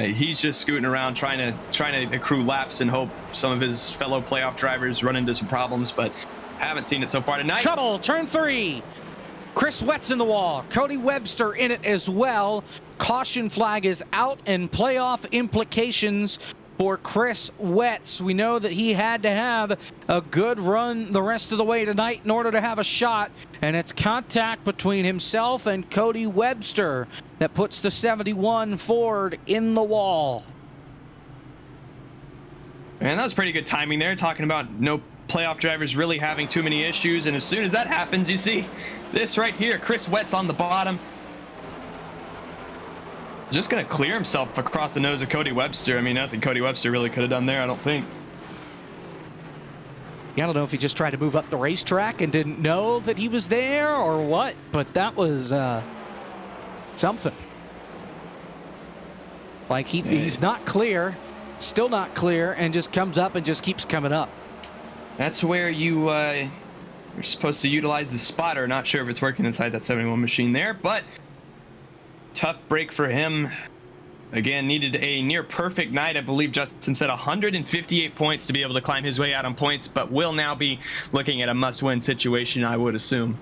He's just scooting around trying to accrue laps and hope some of his fellow playoff drivers run into some problems, but haven't seen it so far tonight.
Trouble, turn 3. Chris Wett's in the wall. Cody Webster in it as well. Caution flag is out, and playoff implications for Chris Wetz. We know that he had to have a good run the rest of the way tonight in order to have a shot, and it's contact between himself and Cody Webster that puts the 71 Ford in the wall.
And that was pretty good timing there, talking about no playoff drivers really having too many issues, and as soon as that happens, you see this right here, Chris Wetz on the bottom. Just going to clear himself across the nose of Cody Webster. I mean, nothing Cody Webster really could have done there, I don't think.
Yeah, I don't know if he just tried to move up the racetrack and didn't know that he was there or what, but that was something. Like he's not clear, still not clear, and just comes up and just keeps coming up.
That's where you're supposed to utilize the spotter. Not sure if it's working inside that 71 machine there, but tough break for him. Again, needed a near perfect night. I believe Justin said 158 points to be able to climb his way out on points, but will now be looking at a must-win situation, I would assume.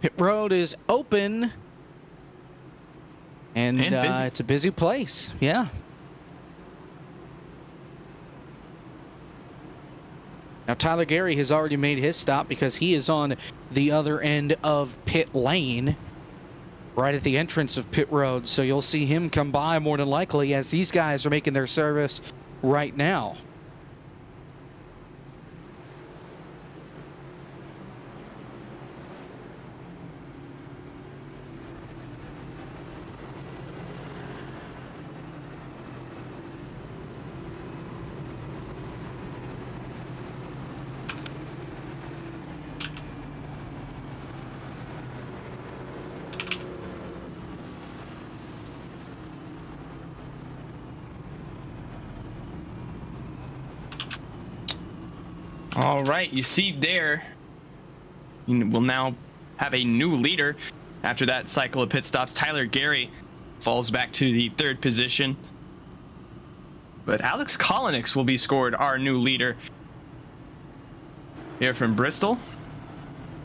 Pit road is open. And it's a busy place, yeah. Now, Tyler Gary has already made his stop because he is on the other end of pit lane, right at the entrance of pit road. So you'll see him come by more than likely as these guys are making their service right now.
All right, you see there, we'll now have a new leader after that cycle of pit stops. Tyler Gary falls back to the 3rd position, but Alex Kolinix will be scored our new leader here from Bristol,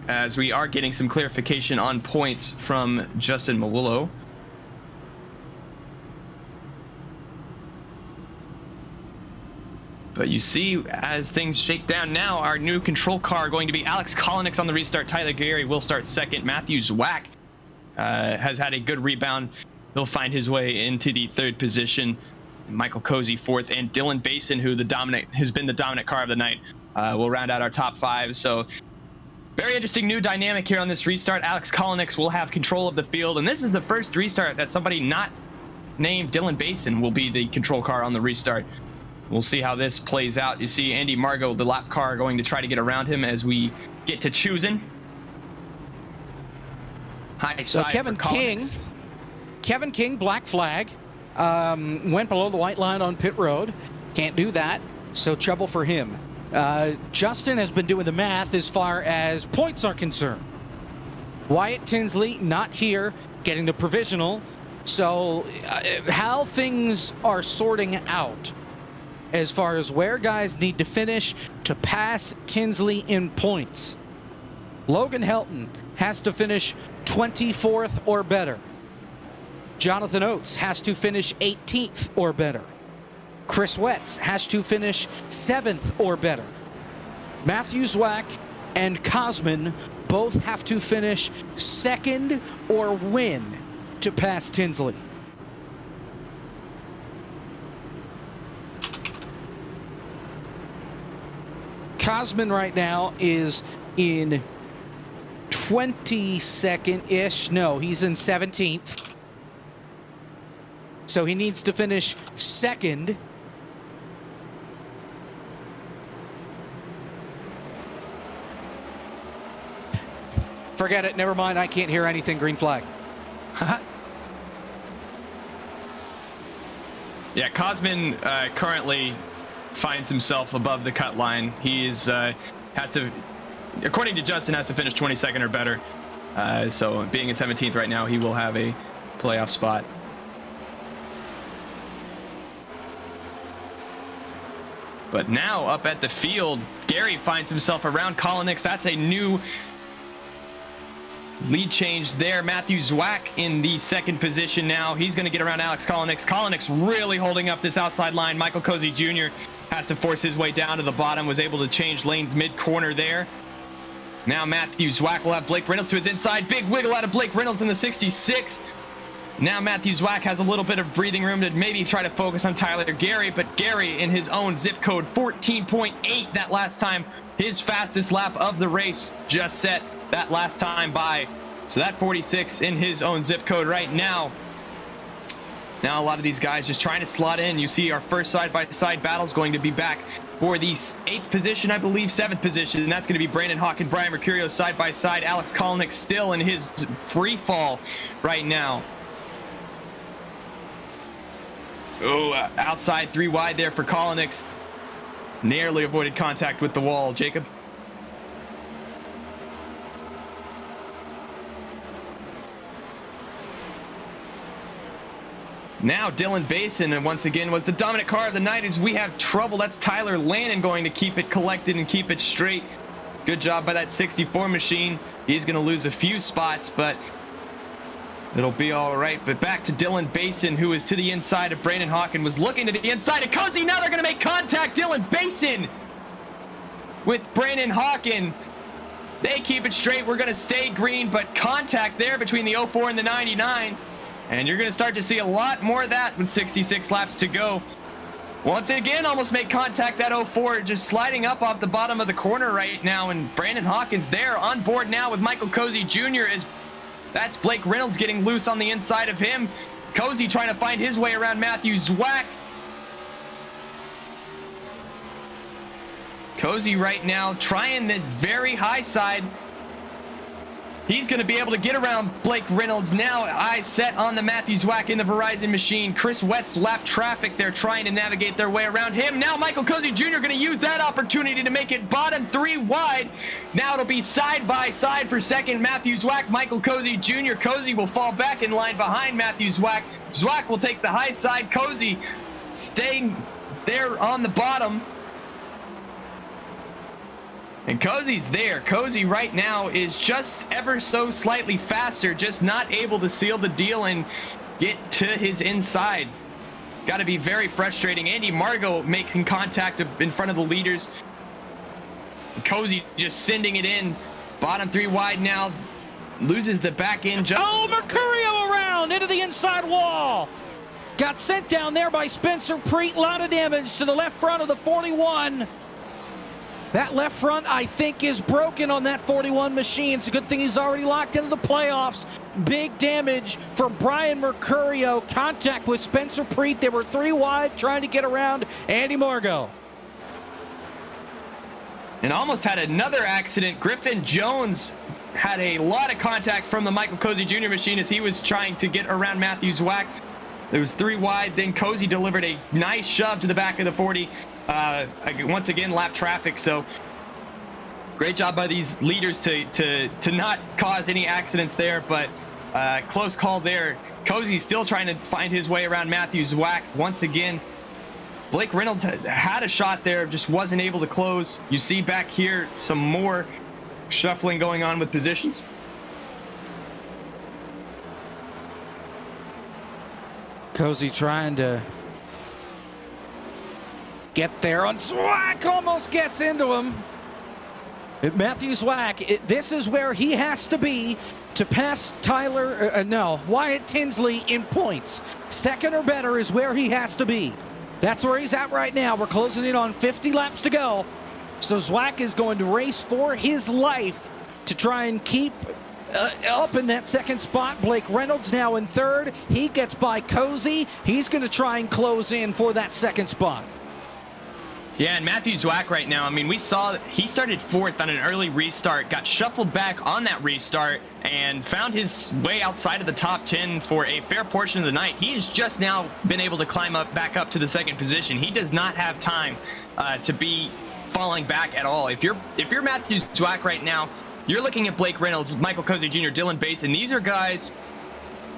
as we are getting some clarification on points from Justin Malillo. But you see, as things shake down now, our new control car going to be Alex Kolinix on the restart. Tyler Gary will start 2nd. Matthew Zwack has had a good rebound. He'll find his way into the 3rd position. Michael Cozy 4th, and Dylan Basin, who has been the dominant car of the night, will round out our top 5. So very interesting new dynamic here on this restart. Alex Kolinix will have control of the field, and this is the first restart that somebody not named Dylan Basin will be the control car on the restart. We'll see how this plays out. You see Andy Margot, the lap car, going to try to get around him as we get to choosing.
So Kevin King, black flag, went below the white line on pit road. Can't do that, so trouble for him. Justin has been doing the math as far as points are concerned. Wyatt Tinsley not here, getting the provisional. So how things are sorting out as far as where guys need to finish to pass Tinsley in points. Logan Helton has to finish 24th or better. Jonathan Oates has to finish 18th or better. Chris Wetz has to finish 7th or better. Matthew Zwack and Cosman both have to finish 2nd or win to pass Tinsley. Cosman right now is in 22nd-ish. No, he's in 17th. So he needs to finish 2nd. Forget it. Never mind. I can't hear anything. Green flag.
Yeah, Cosman currently finds himself above the cut line. He is has to, according to Justin, has to finish 22nd or better. So being in 17th right now, he will have a playoff spot. But now up at the field, Gary finds himself around Kolonix. That's a new lead change there. Matthew Zwack in the 2nd position now. He's going to get around Alex Kolonix. Kolonix really holding up this outside line. Michael Cozy Jr. has to force his way down to the bottom. Was able to change lanes mid-corner there. Now Matthew Zwack will have Blake Reynolds to his inside. Big wiggle out of Blake Reynolds in the 66. Now Matthew Zwack has a little bit of breathing room to maybe try to focus on Tyler Gary, but Gary in his own zip code 14.8 that last time. His fastest lap of the race just set that last time by. So that 46 in his own zip code right now. Now a lot of these guys just trying to slot in. You see our first side-by-side battle is going to be back for the 8th position, I believe, 7th position. And that's going to be Brandon Hawk and Brian Mercurio side-by-side. Alex Kolnick still in his free fall right now. Oh, outside 3 wide there for Kolnick. Narrowly avoided contact with the wall. Jacob. Now Dylan Basin, and once again was the dominant car of the night as we have trouble. That's Tyler Lannon going to keep it collected and keep it straight. Good job by that 64 machine. He's going to lose a few spots, but it'll be all right. But back to Dylan Basin, who is to the inside of Brandon Hawk and was looking to the inside of Cozy. Now they're going to make contact. Dylan Basin with Brandon Hawken. They keep it straight. We're going to stay green, but contact there between the 04 and the 99. And you're going to start to see a lot more of that with 66 laps to go. Once again, almost make contact that 04, just sliding up off the bottom of the corner right now. And Brandon Hawkins there on board now with Michael Cozy Jr. as that's Blake Reynolds getting loose on the inside of him. Cozy trying to find his way around Matthew Zwack. Cozy right now trying the very high side. He's going to be able to get around Blake Reynolds. Now eyes set on the Matthew Zwack in the Verizon machine. Chris Wetz lap traffic. They're trying to navigate their way around him. Now Michael Cozy Jr. going to use that opportunity to make it bottom 3 wide. Now it'll be side by side for second. Matthew Zwack, Michael Cozy Jr. Cozy will fall back in line behind Matthew Zwack. Zwack will take the high side. Cozy staying there on the bottom. And Cozy's there. Cozy right now is just ever so slightly faster, just not able to seal the deal and get to his inside. Got to be very frustrating. Andy Margot making contact in front of the leaders. Cozy just sending it in. Bottom 3 wide now. Loses the back end.
Oh, Mercurio around into the inside wall. Got sent down there by Spencer Preet. A lot of damage to the left front of the 41. That left front, I think, is broken on that 41 machine. It's a good thing he's already locked into the playoffs. Big damage for Brian Mercurio. Contact with Spencer Preet. They were 3 wide trying to get around Andy Margot.
And almost had another accident. Griffin Jones had a lot of contact from the Michael Cozy Jr. machine as he was trying to get around Matthew Zwack. It was 3 wide. Then Cozy delivered a nice shove to the back of the 40. Once again, lap traffic. So great job by these leaders to not cause any accidents there, but close call there. Cozy's still trying to find his way around Matthew Zwack. Once again, Blake Reynolds had a shot there, just wasn't able to close. You see back here some more shuffling going on with positions.
Cozy trying to get there on Zwack, almost gets into him. Matthew Zwack, this is where he has to be to pass Wyatt Tinsley in points. Second or better is where he has to be. That's where he's at right now. We're closing in on 50 laps to go. So Zwack is going to race for his life to try and keep up in that second spot. Blake Reynolds now in third. He gets by Cozy. He's going to try and close in for that second spot.
Yeah, and Matthew Zwack right now, I mean, we saw that he started fourth on an early restart, got shuffled back on that restart, and found his way outside of the top 10 for a fair portion of the night. He has just now been able to climb back up to the second position. He does not have time to be falling back at all. If you're Matthew Zwack right now, you're looking at Blake Reynolds, Michael Cozy Jr., Dylan Basin. These are guys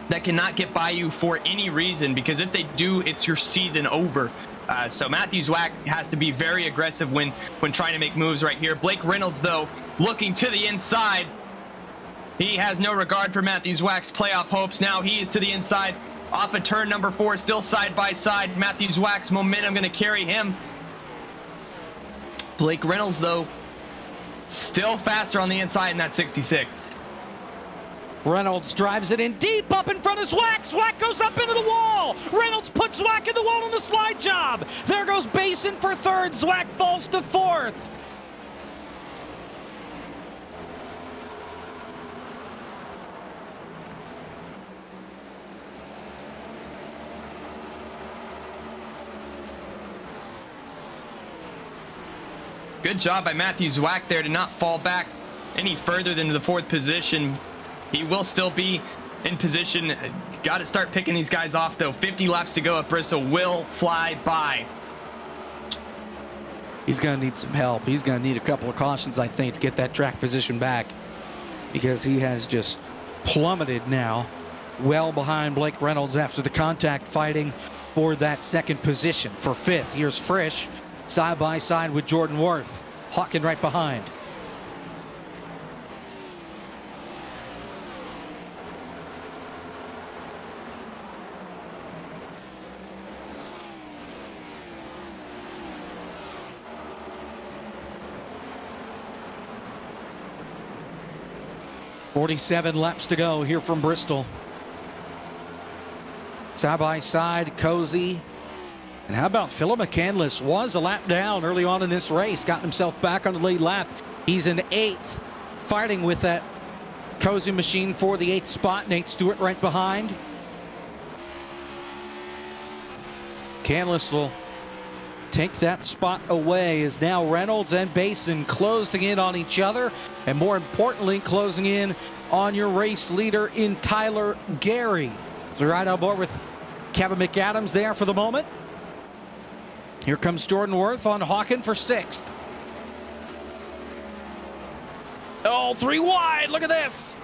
that cannot get by you for any reason, because if they do, it's your season over. So Matthew Zwack has to be very aggressive when trying to make moves right here. Blake Reynolds, though, looking to the inside. He has no regard for Matthew Zwack's playoff hopes. Now he is to the inside off of turn number 4, still side by side. Matthew Zwack's momentum going to carry him. Blake Reynolds, though, still faster on the inside in that 66.
Reynolds drives it in deep up in front of Zwack. Zwack goes up into the wall. Reynolds puts Zwack in the wall on the slide job. There goes Basin for third. Zwack falls to fourth.
Good job by Matthew Zwack there to not fall back any further than the fourth position. He will still be in position. Got to start picking these guys off, though. 50 laps to go at Bristol will fly by.
He's going to need some help. He's going to need a couple of cautions, I think, to get that track position back, because he has just plummeted now, well behind Blake Reynolds after the contact, fighting for that second position. For fifth, here's Frisch, side by side with Jordan Worth. Hawkin right behind. .47 laps to go here from Bristol. Side by side, Cozy. And how about Philip McCandless? Was a lap down early on in this race. Got himself back on the lead lap. He's in 8th, fighting with that Cozy machine for the 8th spot. Nate Stewart right behind. McCandless will take that spot away, as now Reynolds and Basin closing in on each other, and more importantly, closing in on your race leader in Tyler Gary. So right on board with Kevin McAdams there for the moment. Here comes Jordan Worth on Hawkin for 6th. Oh, 3 wide, look at this.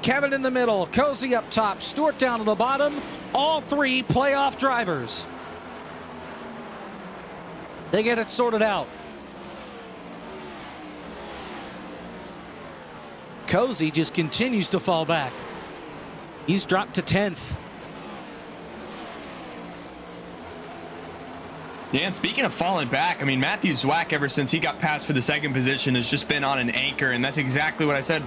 Kevin in the middle, Cozy up top, Stewart down to the bottom. All 3 playoff drivers. They get it sorted out. Cozy just continues to fall back. He's dropped to 10th.
Yeah, and speaking of falling back, I mean, Matthew Zwack, ever since he got passed for the second position, has just been on an anchor, and that's exactly what I said.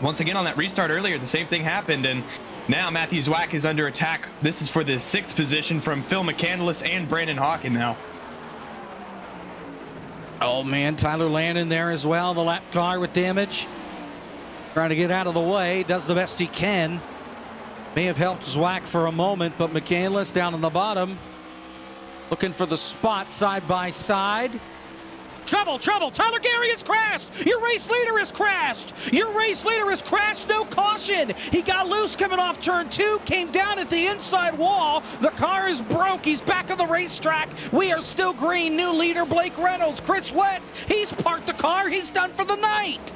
Once again, on that restart earlier, the same thing happened, and now Matthew Zwack is under attack. This is for the 6th position from Phil McCandless and Brandon Hawkin now.
Oh, man, Tyler Landon there as well, the lap car with damage. Trying to get out of the way, does the best he can. May have helped Zwack for a moment, but McCandless down on the bottom, looking for the spot side by side. Trouble, trouble, Tyler Gary has crashed. Your race leader has crashed. Your race leader has crashed, no caution. He got loose coming off turn 2, came down at the inside wall. The car is broke, he's back on the racetrack. We are still green, new leader Blake Reynolds. Chris Wetz, he's parked the car, he's done for the night.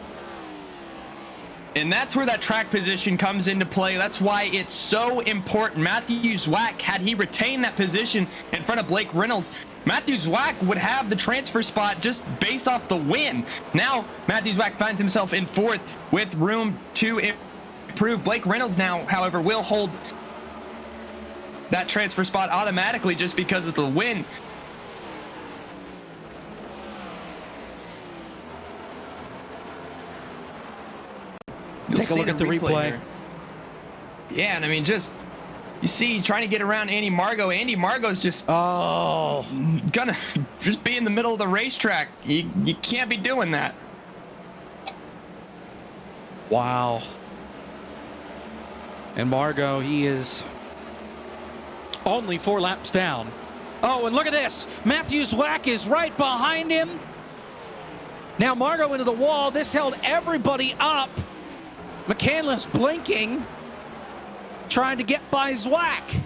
And that's where that track position comes into play. That's why it's so important. Matthew Zwack, had he retained that position in front of Blake Reynolds, Matthew Zwack would have the transfer spot just based off the win. Now, Matthew Zwack finds himself in 4th with room to improve. Blake Reynolds now, however, will hold that transfer spot automatically just because of the win.
Take a look at the replay.
Here. Yeah, and I mean, just you see, trying to get around Andy Margot. Andy Margot's just gonna just be in the middle of the racetrack. You can't be doing that.
Wow. And Margot, he is only 4 laps down. Oh, and look at this. Matthew Zwack is right behind him. Now Margot into the wall. This held everybody up. McCandless blinking, trying to get by Zwack.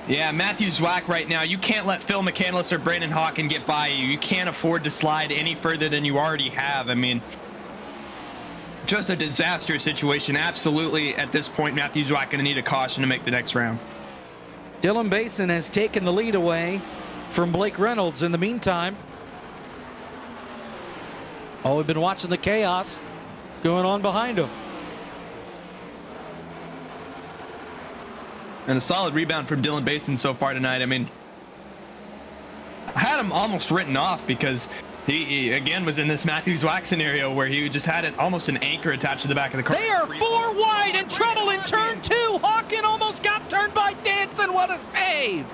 Yeah, Matthew Zwack right now, you can't let Phil McCandless or Brandon Hawken get by you. You can't afford to slide any further than you already have. I mean, just a disastrous situation. Absolutely, at this point, Matthew Zwack going to need a caution to make the next round.
Dylan Basin has taken the lead away from Blake Reynolds in the meantime. Oh, we've been watching the chaos going on behind him.
And a solid rebound from Dylan Basin so far tonight. I mean, I had him almost written off because he again was in this Matthew Zwack scenario where he just had almost an anchor attached to the back of the car.
They are 4 wide and trouble in turn 2. Hawken almost got turned by Danson. What a save.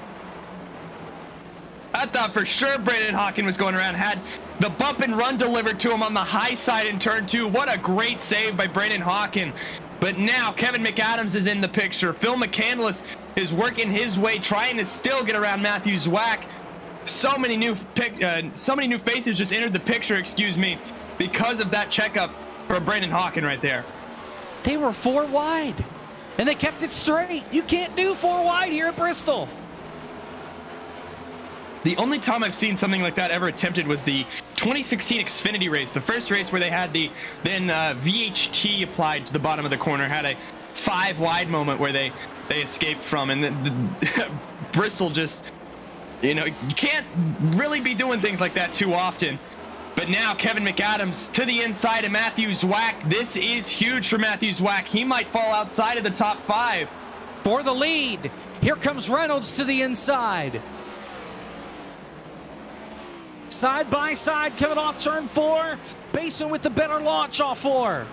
I thought for sure Brandon Hawken was going around, had the bump and run delivered to him on the high side in turn 2. What a great save by Brandon Hawken. But now Kevin McAdams is in the picture. Phil McCandless is working his way, trying to still get around Matthew Zwack. So many new faces just entered the picture, because of that checkup for Brandon Hawken right there.
They were 4 wide, and they kept it straight. You can't do 4 wide here at Bristol.
The only time I've seen something like that ever attempted was the 2016 Xfinity race, the first race where they had the VHT applied to the bottom of the corner, had a 5 wide moment where they escaped from, and the Bristol just, you can't really be doing things like that too often. But now Kevin McAdams to the inside of Matthew Zwack. This is huge for Matthew Zwack. He might fall outside of the top 5.
For the lead, here comes Reynolds to the inside. Side by side, coming off turn 4. Basin with the better launch off 4.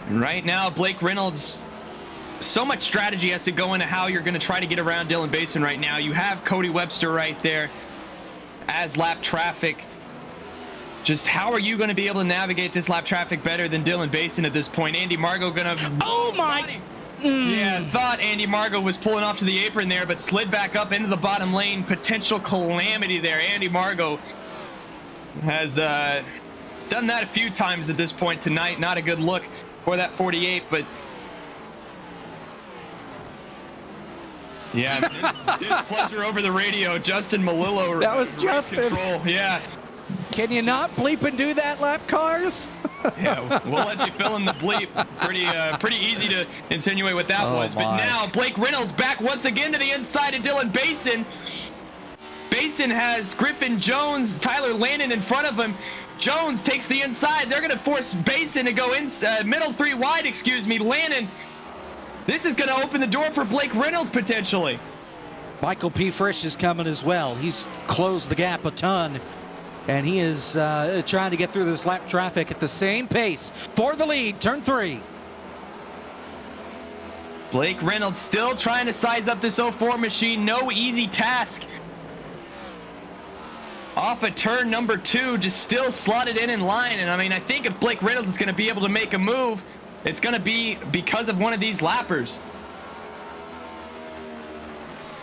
Right now, Blake Reynolds, so much strategy has to go into how you're going to try to get around Dylan Basin right now. You have Cody Webster right there as lap traffic. Just how are you going to be able to navigate this lap traffic better than Dylan Basin at this point? Andy Margot going to...
Oh my...
Yeah, thought Andy Margot was pulling off to the apron there, but slid back up into the bottom lane. Potential calamity there. Andy Margot has done that a few times at this point tonight. Not a good look for that 48, but yeah, displeasure over the radio. Justin Malillo.
That was Justin.
Control. Yeah.
Can you not bleep and do that, lap cars?
Yeah, we'll let you fill in the bleep. Pretty easy to insinuate what that was. But now Blake Reynolds back once again to the inside of Dylan Basin. Basin has Griffin Jones, Tyler Landon in front of him. Jones takes the inside. They're going to force Basin to go in middle 3 wide. Landon. This is going to open the door for Blake Reynolds potentially.
Michael P. Frisch is coming as well. He's closed the gap a ton. And he is trying to get through this lap traffic at the same pace for the lead, turn 3.
Blake Reynolds still trying to size up this 04 machine. No easy task. Off of turn number 2, just still slotted in line. And I mean, I think if Blake Reynolds is going to be able to make a move, it's going to be because of one of these lappers.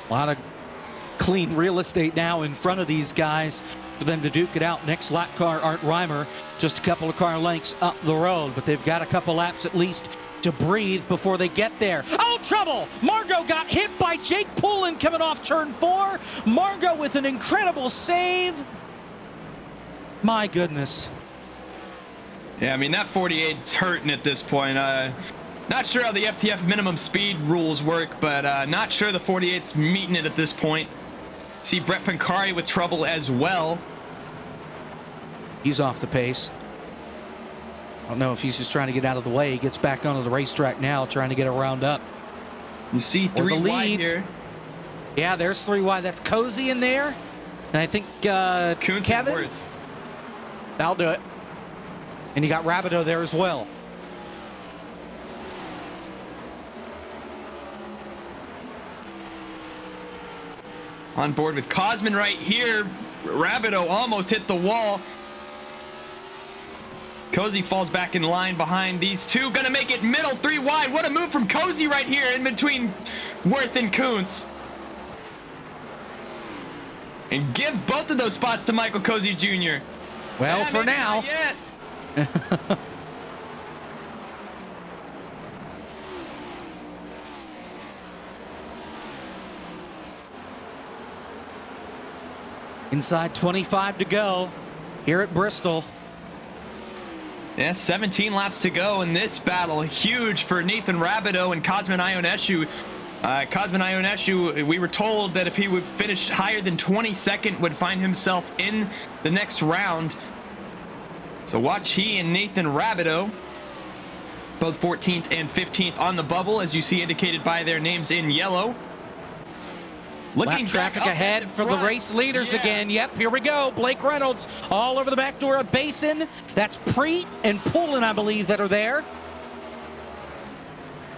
A lot of clean real estate now in front of these guys for them to duke it out. Next lap car, Art Reimer, just a couple of car lengths up the road, but they've got a couple laps at least to breathe before they get there. Oh, trouble! Margot got hit by Jake Poulin coming off turn 4. Margot with an incredible save. My goodness.
Yeah, I mean, that 48's hurting at this point. Not sure how the FTF minimum speed rules work, but not sure the 48's meeting it at this point. See Brett Pancari with trouble as well.
He's off the pace. I don't know if he's just trying to get out of the way. He gets back onto the racetrack now, trying to get a round up.
You see
Or the
3 wide
lead.
here.
Yeah, there's 3 wide. That's Cozy in there. And I think
Kuntz and
Kevin.
Worth.
That'll do it. And you got Rabideau there as well.
On board with Cosman right here. Rabideau almost hit the wall. Cozy falls back in line behind these two. Gonna make it middle, 3 wide. What a move from Cozy right here in between Worth and Kuntz. And give both of those spots to Michael Cozy Jr.
Well,
Yeah,
for
maybe
now.
not yet.
Inside 25 to go here at Bristol.
Yeah, 17 laps to go in this battle. Huge for Nathan Rabideau and Cosman Ionescu. Cosman Ionescu, we were told that if he would finish higher than 22nd, would find himself in the next round. So watch he and Nathan Rabideau, both 14th and 15th on the bubble, as you see indicated by their names in yellow.
Lap traffic ahead for the race leaders again. Yep, here we go. Blake Reynolds all over the back door of Basin. That's Preet and Poulin, I believe, that are there.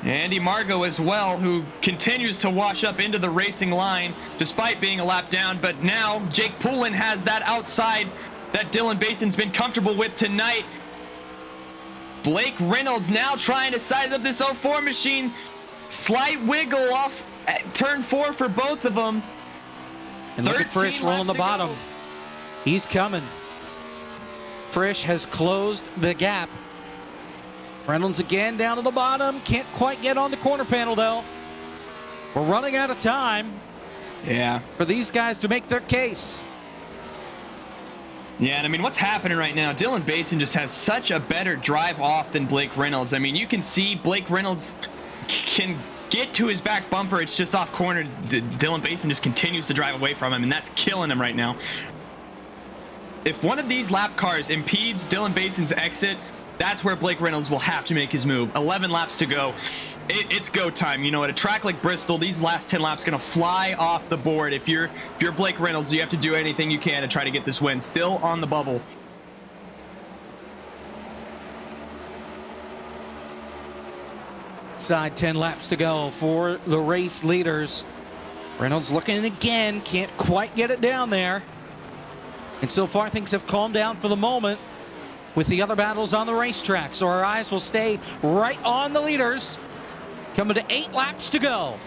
Andy Margot as well, who continues to wash up into the racing line despite being a lap down. But now Jake Poulin has that outside that Dylan Basin's been comfortable with tonight. Blake Reynolds now trying to size up this 04 machine. Slight wiggle off at turn 4 for both of them.
And look at Frisch rolling the bottom. He's coming. Frisch has closed the gap. Reynolds again down to the bottom. Can't quite get on the corner panel, though. We're running out of time.
Yeah.
For these guys to make their case.
Yeah, and I mean, what's happening right now? Dylan Basin just has such a better drive off than Blake Reynolds. I mean, you can see Blake Reynolds can get to his back bumper. It's just off corner. Dylan Basin just continues to drive away from him, and that's killing him right now. If one of these lap cars impedes Dylan Basin's exit, that's where Blake Reynolds will have to make his move. 11 laps to go. It's go time. You know, at a track like Bristol, these last 10 laps going to fly off the board. If you're Blake Reynolds, you have to do anything you can to try to get this win. Still on the bubble.
Side 10 laps to go for the race leaders. Reynolds looking again. Can't quite get it down there. And so far, things have calmed down for the moment with the other battles on the racetrack. So our eyes will stay right on the leaders. Coming to 8 laps to go.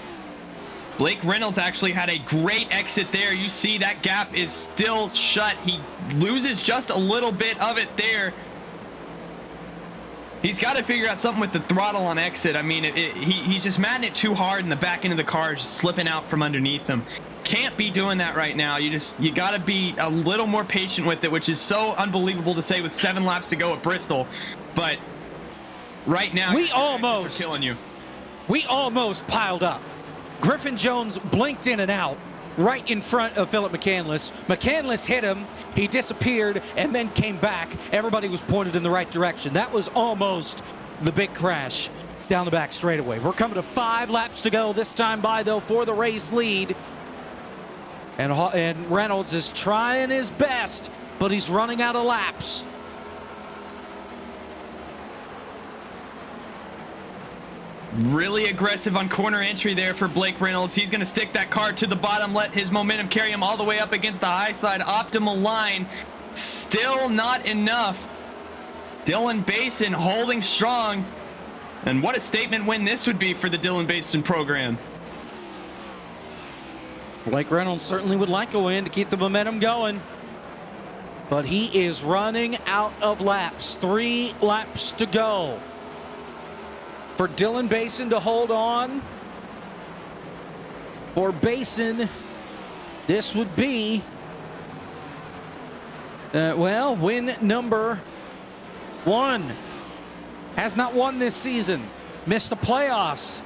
Blake Reynolds actually had a great exit there. You see that gap is still shut. He loses just a little bit of it there. He's got to figure out something with the throttle on exit. I mean, he's just matting it too hard, and the back end of the car is just slipping out from underneath him. Can't be doing that right now. You got to be a little more patient with it, which is so unbelievable to say with 7 laps to go at Bristol. But right now,
we
are killing you.
We almost piled up. Griffin Jones blinked in and out right in front of Philip McCandless. McCandless hit him. He disappeared and then came back. Everybody was pointed in the right direction. That was almost the big crash down the back straightaway. We're coming to 5 laps to go. This time by, though, for the race lead. And Reynolds is trying his best, but he's running out of laps.
Really aggressive on corner entry there for Blake Reynolds. He's going to stick that car to the bottom, let his momentum carry him all the way up against the high side optimal line. Still not enough. Dylan Basin holding strong. And what a statement win this would be for the Dylan Basin program.
Blake Reynolds certainly would like a win to keep the momentum going. But he is running out of laps. 3 laps to go. For Dylan Basin to hold on. For Basin, this would be, win number One. Has not won this season. Missed the playoffs.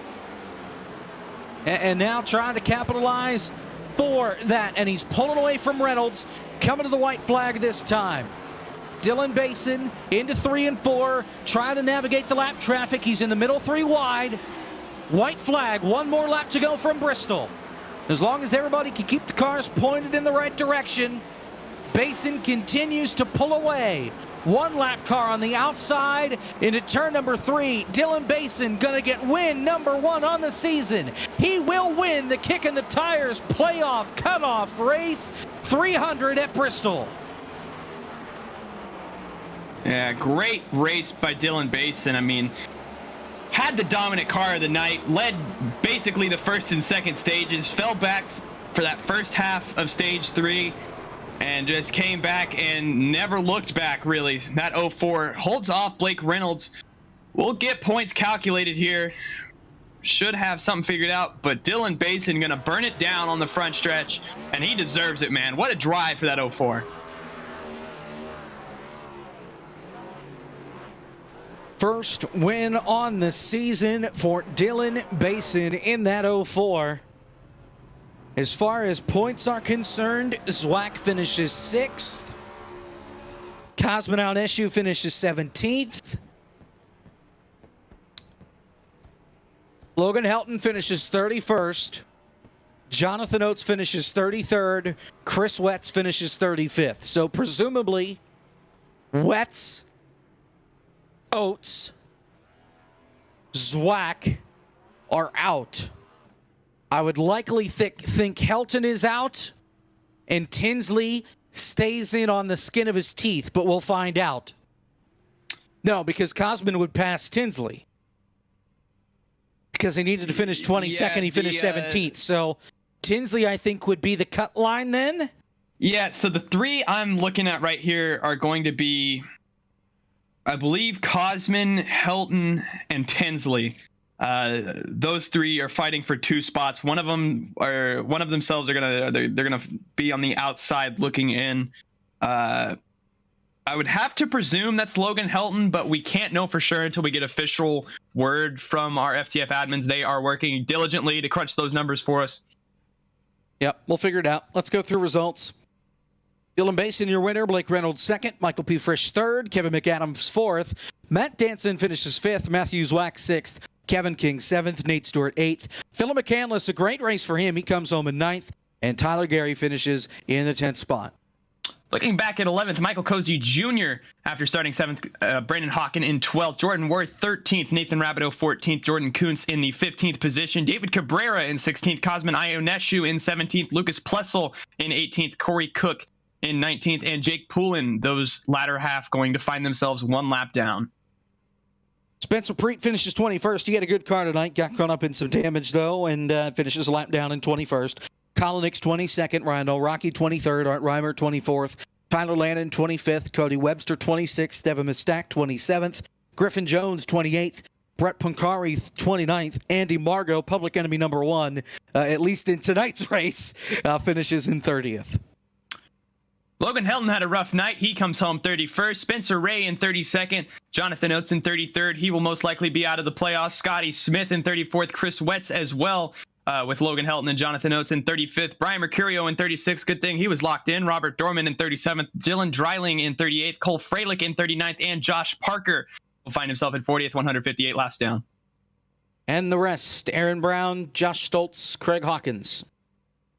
And now trying to capitalize for that. And he's pulling away from Reynolds. Coming to the white flag this time. Dylan Basin into 3 and 4. Trying to navigate the lap traffic. He's in the middle 3 wide. White flag. One more lap to go from Bristol. As long as everybody can keep the cars pointed in the right direction, Basin continues to pull away. One lap car on the outside into turn number 3. Dylan Basin going to get win number 1 on the season. He will win the Kick in the Tires playoff cutoff race 300 at Bristol.
Yeah, great race by Dylan Basin. I mean, had the dominant car of the night, led basically the first and second stages, fell back for that first half of stage 3, and just came back and never looked back, really. That 04 holds off Blake Reynolds. We'll get points calculated here. Should have something figured out, but Dylan Basin going to burn it down on the front stretch, and he deserves it, man. What a drive for that 04.
First win on the season for Dylan Basin in that 04. As far as points are concerned, Zwack finishes 6th. Cosmonaut Eshu finishes 17th. Logan Helton finishes 31st. Jonathan Oates finishes 33rd. Chris Wetz finishes 35th. So presumably, Wetz, Oates, Zwack are out. I would likely think Helton is out and Tinsley stays in on the skin of his teeth, but we'll find out. No, because Cosman would pass Tinsley. Because he needed to finish 22nd, he finished 17th. So Tinsley, I think, would be the cut line then?
Yeah, so the 3 I'm looking at right here are going to be, I believe, Cosman, Helton, and Tinsley. Those 3 are fighting for 2 spots. One of themselves are they're gonna be on the outside looking in. I would have to presume that's Logan Helton, but we can't know for sure until we get official word from our FTF admins. They are working diligently to crunch those numbers for us.
Yep, we'll figure it out. Let's go through results. Dylan Basin, your winner. Blake Reynolds, 2nd. Michael P. Frisch, 3rd. Kevin McAdams, 4th. Matt Danson finishes 5th. Matthew Zwack, 6th. Kevin King, 7th. Nate Stewart, 8th. Philip McCandless, a great race for him. He comes home in 9th. And Tyler Gary finishes in the 10th spot.
Looking back at 11th, Michael Cozy Jr. after starting 7th, Brandon Hawken in 12th, Jordan Worth 13th, Nathan Rabideau 14th, Jordan Kuntz in the 15th position, David Cabrera in 16th, Cosman Ionescu in 17th, Lucas Plessel in 18th, Corey Cook in 19th, and Jake Poulin, those latter half going to find themselves 1 lap down.
Spencer Preet finishes 21st. He had a good car tonight. Got caught up in some damage, though, and finishes a lap down in 21st. Colin Nix, 22nd. Ryan O'Rocky, 23rd. Art Reimer, 24th. Tyler Lannon, 25th. Cody Webster, 26th. Devin Mistak, 27th. Griffin Jones, 28th. Brett Punkari, 29th. Andy Margot, public enemy number 1, at least in tonight's race, finishes in 30th.
Logan Helton had a rough night. He comes home 31st. Spencer Ray in 32nd. Jonathan Oates in 33rd. He will most likely be out of the playoffs. Scotty Smith in 34th. Chris Wetz as well, with Logan Helton and Jonathan Oates in 35th. Brian Mercurio in 36th. Good thing he was locked in. Robert Dorman in 37th. Dylan Dreiling in 38th. Cole Freilich in 39th. And Josh Parker will find himself at 40th, 158 laps down.
And the rest, Aaron Brown, Josh Stoltz, Craig Hawkins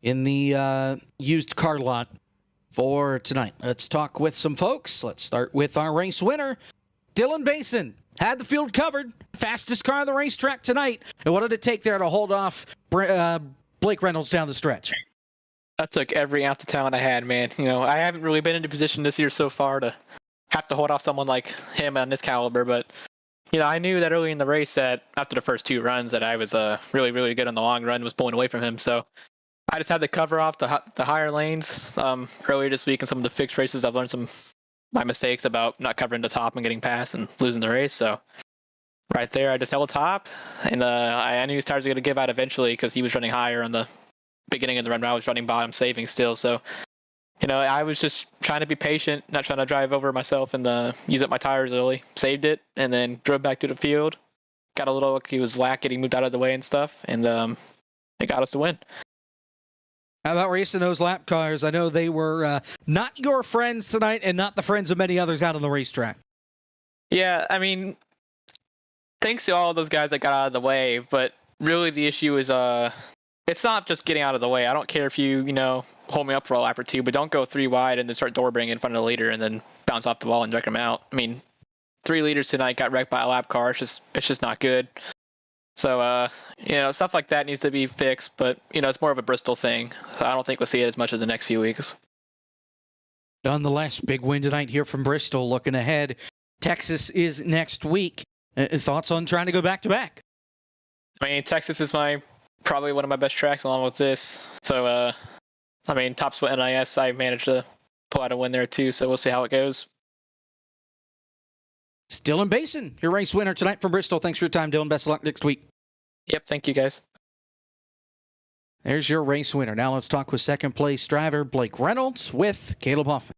in the used car lot for tonight. Let's talk with some folks. Let's start with our race winner, Dylan Basin. Had the field covered. Fastest car on the racetrack tonight. And what did it take there to hold off Blake Reynolds down the stretch?
I took every ounce of talent I had, man. You know, I haven't really been in a position this year so far to have to hold off someone like him on this caliber, but you know, I knew that early in the race that after the first 2 runs that I was really, really good on the long run, was pulling away from him. So I just had to cover off the higher lanes. Earlier this week in some of the fixed races, I've learned my mistakes about not covering the top and getting past and losing the race. So right there, I just held top, and I knew his tires were going to give out eventually because he was running higher on the beginning of the run. I was running bottom, saving still. So I was just trying to be patient, not trying to drive over myself and use up my tires early. Saved it, and then drove back to the field. Got a little lucky with Zlack getting moved out of the way and stuff, and it got us to win.
How about racing those lap cars? I know they were not your friends tonight and not the friends of many others out on the racetrack.
Yeah, I mean, thanks to all of those guys that got out of the way, but really the issue is it's not just getting out of the way. I don't care if you hold me up for a lap or two, but don't go 3 wide and then start door bringing in front of the leader and then bounce off the wall and wreck them out. I mean, 3 leaders tonight got wrecked by a lap car. It's just not good. So, stuff like that needs to be fixed, but, it's more of a Bristol thing. So I don't think we'll see it as much as the next few weeks.
Nonetheless, big win tonight here from Bristol. Looking ahead, Texas is next week. Thoughts on trying to go back-to-back?
I mean, Texas is probably one of my best tracks along with this. So, top split NIS, I managed to pull out a win there too, so we'll see how it goes.
Dylan Basin, your race winner tonight from Bristol. Thanks for your time, Dylan. Best of luck next week.
Yep, thank you guys.
There's your race winner. Now let's talk with second place driver Blake Reynolds with Caleb Hoffman.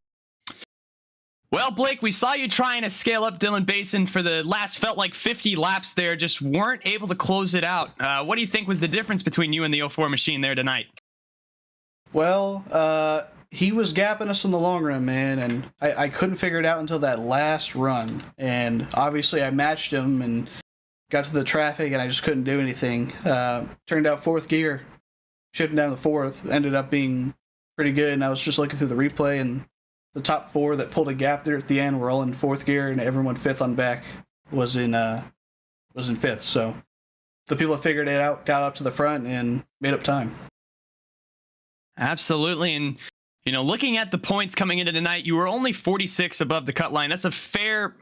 Well, Blake, we saw you trying to scale up Dylan Basin for the last, felt like 50 laps there, just weren't able to close it out. What do you think was the difference between you and the 04 machine there tonight?
Well, he was gapping us in the long run, man, and I couldn't figure it out until that last run. And obviously I matched him and got to the traffic, and I just couldn't do anything. Turned out 4th gear, shifting down to 4th, ended up being pretty good, and I was just looking through the replay, and the top 4 that pulled a gap there at the end were all in 4th gear, and everyone 5th on back was in 5th. So the people that figured it out got up to the front and made up time.
Absolutely, and looking at the points coming into tonight, you were only 46 above the cut line. That's a fair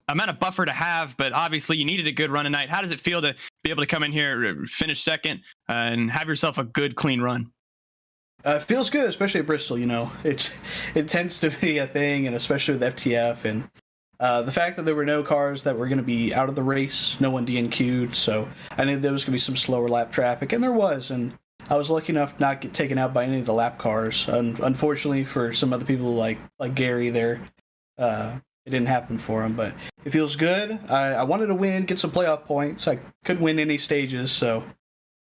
amount of buffer to have, but obviously you needed a good run tonight. How does it feel to be able to come in here, finish second, and have yourself a good, clean run?
It feels good, especially at Bristol. It tends to be a thing, and especially with FTF, and the fact that there were no cars that were going to be out of the race, no one DNQ'd, so I knew there was going to be some slower lap traffic, and there was, and I was lucky enough not to get taken out by any of the lap cars. Unfortunately for some other people like Gary there, it didn't happen for him, but it feels good. I wanted to win, get some playoff points. I couldn't win any stages, so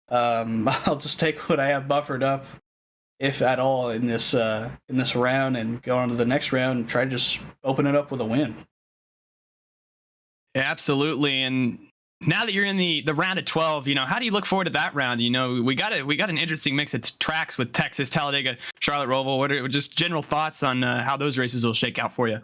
I'll just take what I have buffered up, if at all, in this round, and go on to the next round and try to just open it up with a win.
Yeah, absolutely, and now that you're in the round of 12, how do you look forward to that round? We got an interesting mix of tracks with Texas, Talladega, Charlotte, Roval. What are just general thoughts on how those races will shake out for you?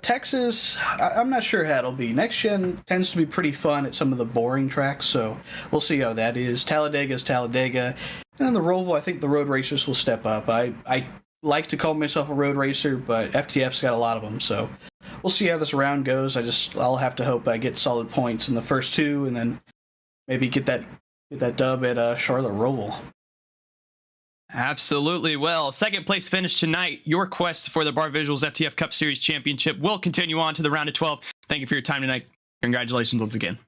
Texas, I'm not sure how it'll be. Next gen tends to be pretty fun at some of the boring tracks, so we'll see how that is. Talladega is Talladega, and then the Roval, I think the road racers will step up. I like to call myself a road racer, but FTF's got a lot of them, so we'll see how this round goes. I'll have to hope I get solid points in the first 2, and then maybe get that dub at Charlotte Roval.
Absolutely. Well, second place finish tonight. Your quest for the Barr Visuals FTF Cup Series Championship will continue on to the round of 12. Thank you for your time tonight. Congratulations once again.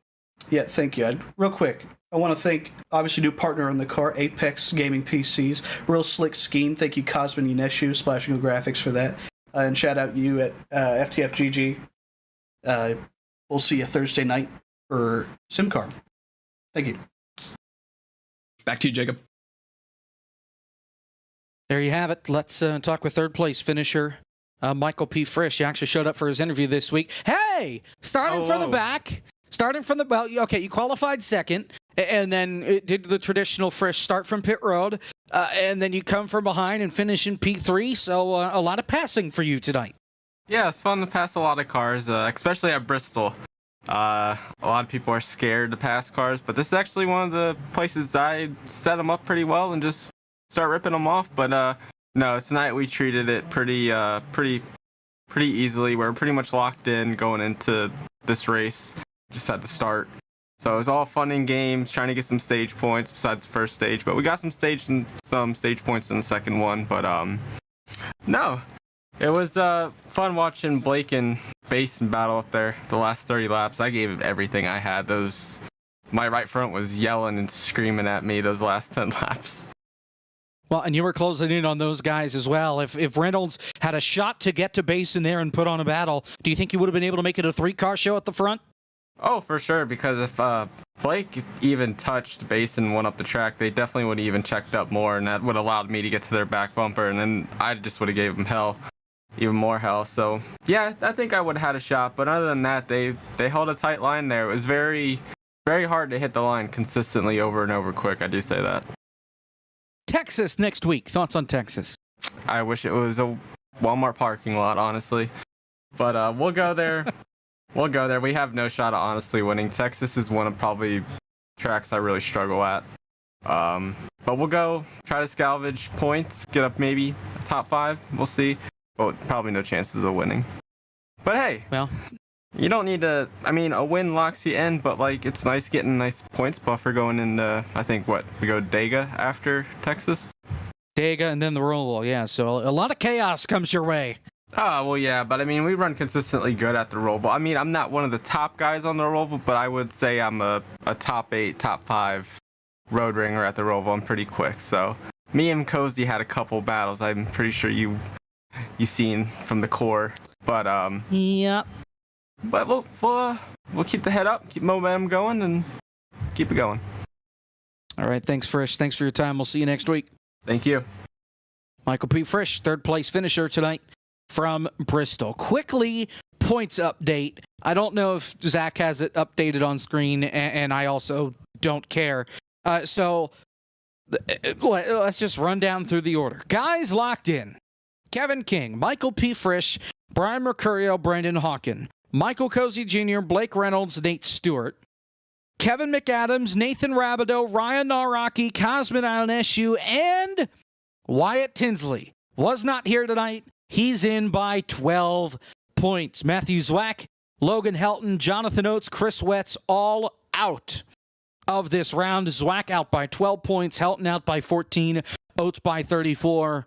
Yeah, thank you. Real quick, I want to thank, obviously, new partner in the car, Apex Gaming PCs. Real slick scheme. Thank you, Cosmin Uneshu, Splashing Graphics, for that. And shout out you at FTF GG. We'll see you Thursday night for SimCar. Thank you.
Back to you, Jacob.
There you have it. Let's talk with third place finisher Michael P. Frisch. He actually showed up for his interview this week. Hey, starting from the back. Okay, you qualified second, and then it did the traditional Frisch start from pit road, and then you come from behind and finish in P3, so a lot of passing for you tonight.
Yeah, it's fun to pass a lot of cars, especially at Bristol. A lot of people are scared to pass cars, but this is actually one of the places I set them up pretty well and just start ripping them off. But no, tonight we treated it pretty easily. We're pretty much locked in going into this race just at the start. So it was all fun and games, trying to get some stage points besides the first stage. But we got some stage points in the second one. But no, it was fun watching Blake and Basin battle up there the last 30 laps. I gave it everything I had. My right front was yelling and screaming at me those last 10 laps.
Well, and you were closing in on those guys as well. If Reynolds had a shot to get to base in there and put on a battle, do you think he would have been able to make it a 3-car show at the front?
Oh, for sure, because if Blake even touched base and went up the track, they definitely would have even checked up more, and that would have allowed me to get to their back bumper, and then I just would have gave them hell, even more hell. So, yeah, I think I would have had a shot, but other than that, they held a tight line there. It was very, very hard to hit the line consistently over and over quick, I do say that.
Texas next week. Thoughts on Texas?
I wish it was a Walmart parking lot, honestly, but we'll go there. We'll go there. We have no shot at honestly winning. Texas is one of probably tracks I really struggle at. But we'll go try to salvage points, get up maybe a top 5. We'll see. But probably no chances of winning. But hey,
well,
you don't need to. I mean, a win locks you in, but like it's nice getting a nice points buffer going into. I think we go Dega after Texas.
Dega and then the Roval. Yeah, so a lot of chaos comes your way.
Oh, well, yeah, but I mean, we run consistently good at the Roval. I mean, I'm not one of the top guys on the Roval, but I would say I'm a top 8, top 5 road ringer at the Roval. I'm pretty quick. So me and Cozy had a couple battles. I'm pretty sure you seen from the core. But
yeah.
But we'll keep the head up, keep momentum going, and keep it going.
All right, thanks, Frisch. Thanks for your time. We'll see you next week.
Thank you.
Michael P. Frisch, 3rd place finisher tonight from Bristol. Quickly, points update. I don't know if Zach has it updated on screen, and I also don't care. So let's just run down through the order. Guys locked in. Kevin King, Michael P. Frisch, Brian Mercurio, Brandon Hawken, Michael Cozy Jr., Blake Reynolds, Nate Stewart, Kevin McAdams, Nathan Rabideau, Ryan Naraki, Cosmin Ionescu, and Wyatt Tinsley was not here tonight. He's in by 12 points. Matthew Zwack, Logan Helton, Jonathan Oates, Chris Wetz, all out of this round. Zwack out by 12 points, Helton out by 14, Oates by 34,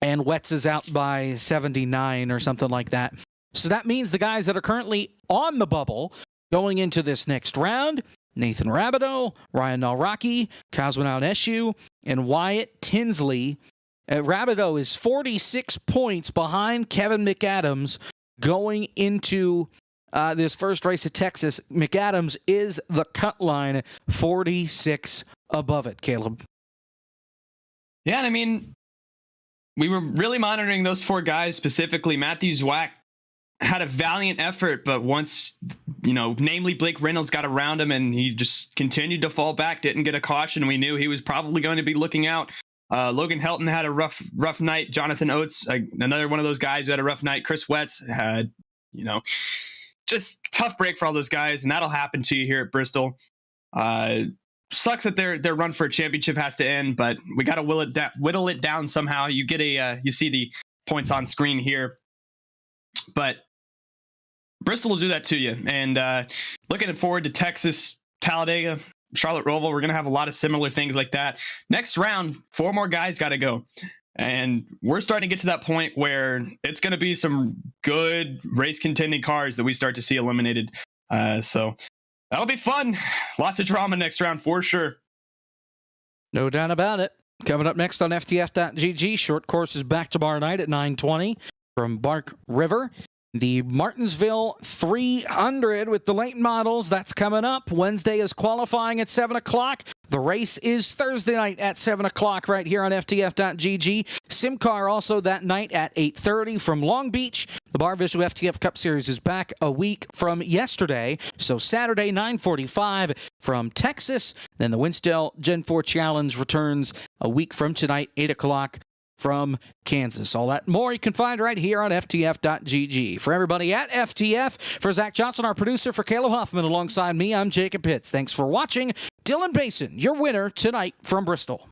and Wetz is out by 79 or something like that. So that means the guys that are currently on the bubble going into this next round, Nathan Rabideau, Ryan Nalraki, Cosmin Ionescu, and Wyatt Tinsley. Rabideau is 46 points behind Kevin McAdams going into this first race at Texas. McAdams is the cut line, 46 above it, Caleb.
Yeah, and I mean, we were really monitoring those 4 guys, specifically Matthew Zwack had a valiant effort, but once, namely Blake Reynolds got around him and he just continued to fall back, didn't get a caution. We knew he was probably going to be looking out. Logan Helton had a rough night. Jonathan Oates, another one of those guys who had a rough night. Chris Wetz had, just tough break for all those guys, and that'll happen to you here at Bristol. Sucks that their run for a championship has to end, but we got to whittle it down somehow. You get you see the points on screen here, but Bristol will do that to you. And looking forward to Texas, Talladega, Charlotte Roval, we're going to have a lot of similar things like that. Next round, 4 more guys got to go. And we're starting to get to that point where it's going to be some good race contending cars that we start to see eliminated. So that'll be fun. Lots of drama next round for sure.
No doubt about it. Coming up next on FTF.GG, short course is back tomorrow night at 9:20 from Bark River. The Martinsville 300 with the late models, that's coming up. Wednesday is qualifying at 7 o'clock. The race is Thursday night at 7 o'clock right here on FTF.GG. SimCar also that night at 8:30 from Long Beach. The Barr Visual FTF Cup Series is back a week from yesterday. So Saturday, 9:45 from Texas. Then the Winsdale Gen 4 Challenge returns a week from tonight, 8 o'clock. From Kansas. All that more you can find right here on FTF.GG. For everybody at FTF, for Zach Johnson, our producer, for Caleb Hoffman alongside me, I'm Jacob Pitts. Thanks for watching. Dylan Basin, your winner tonight from Bristol.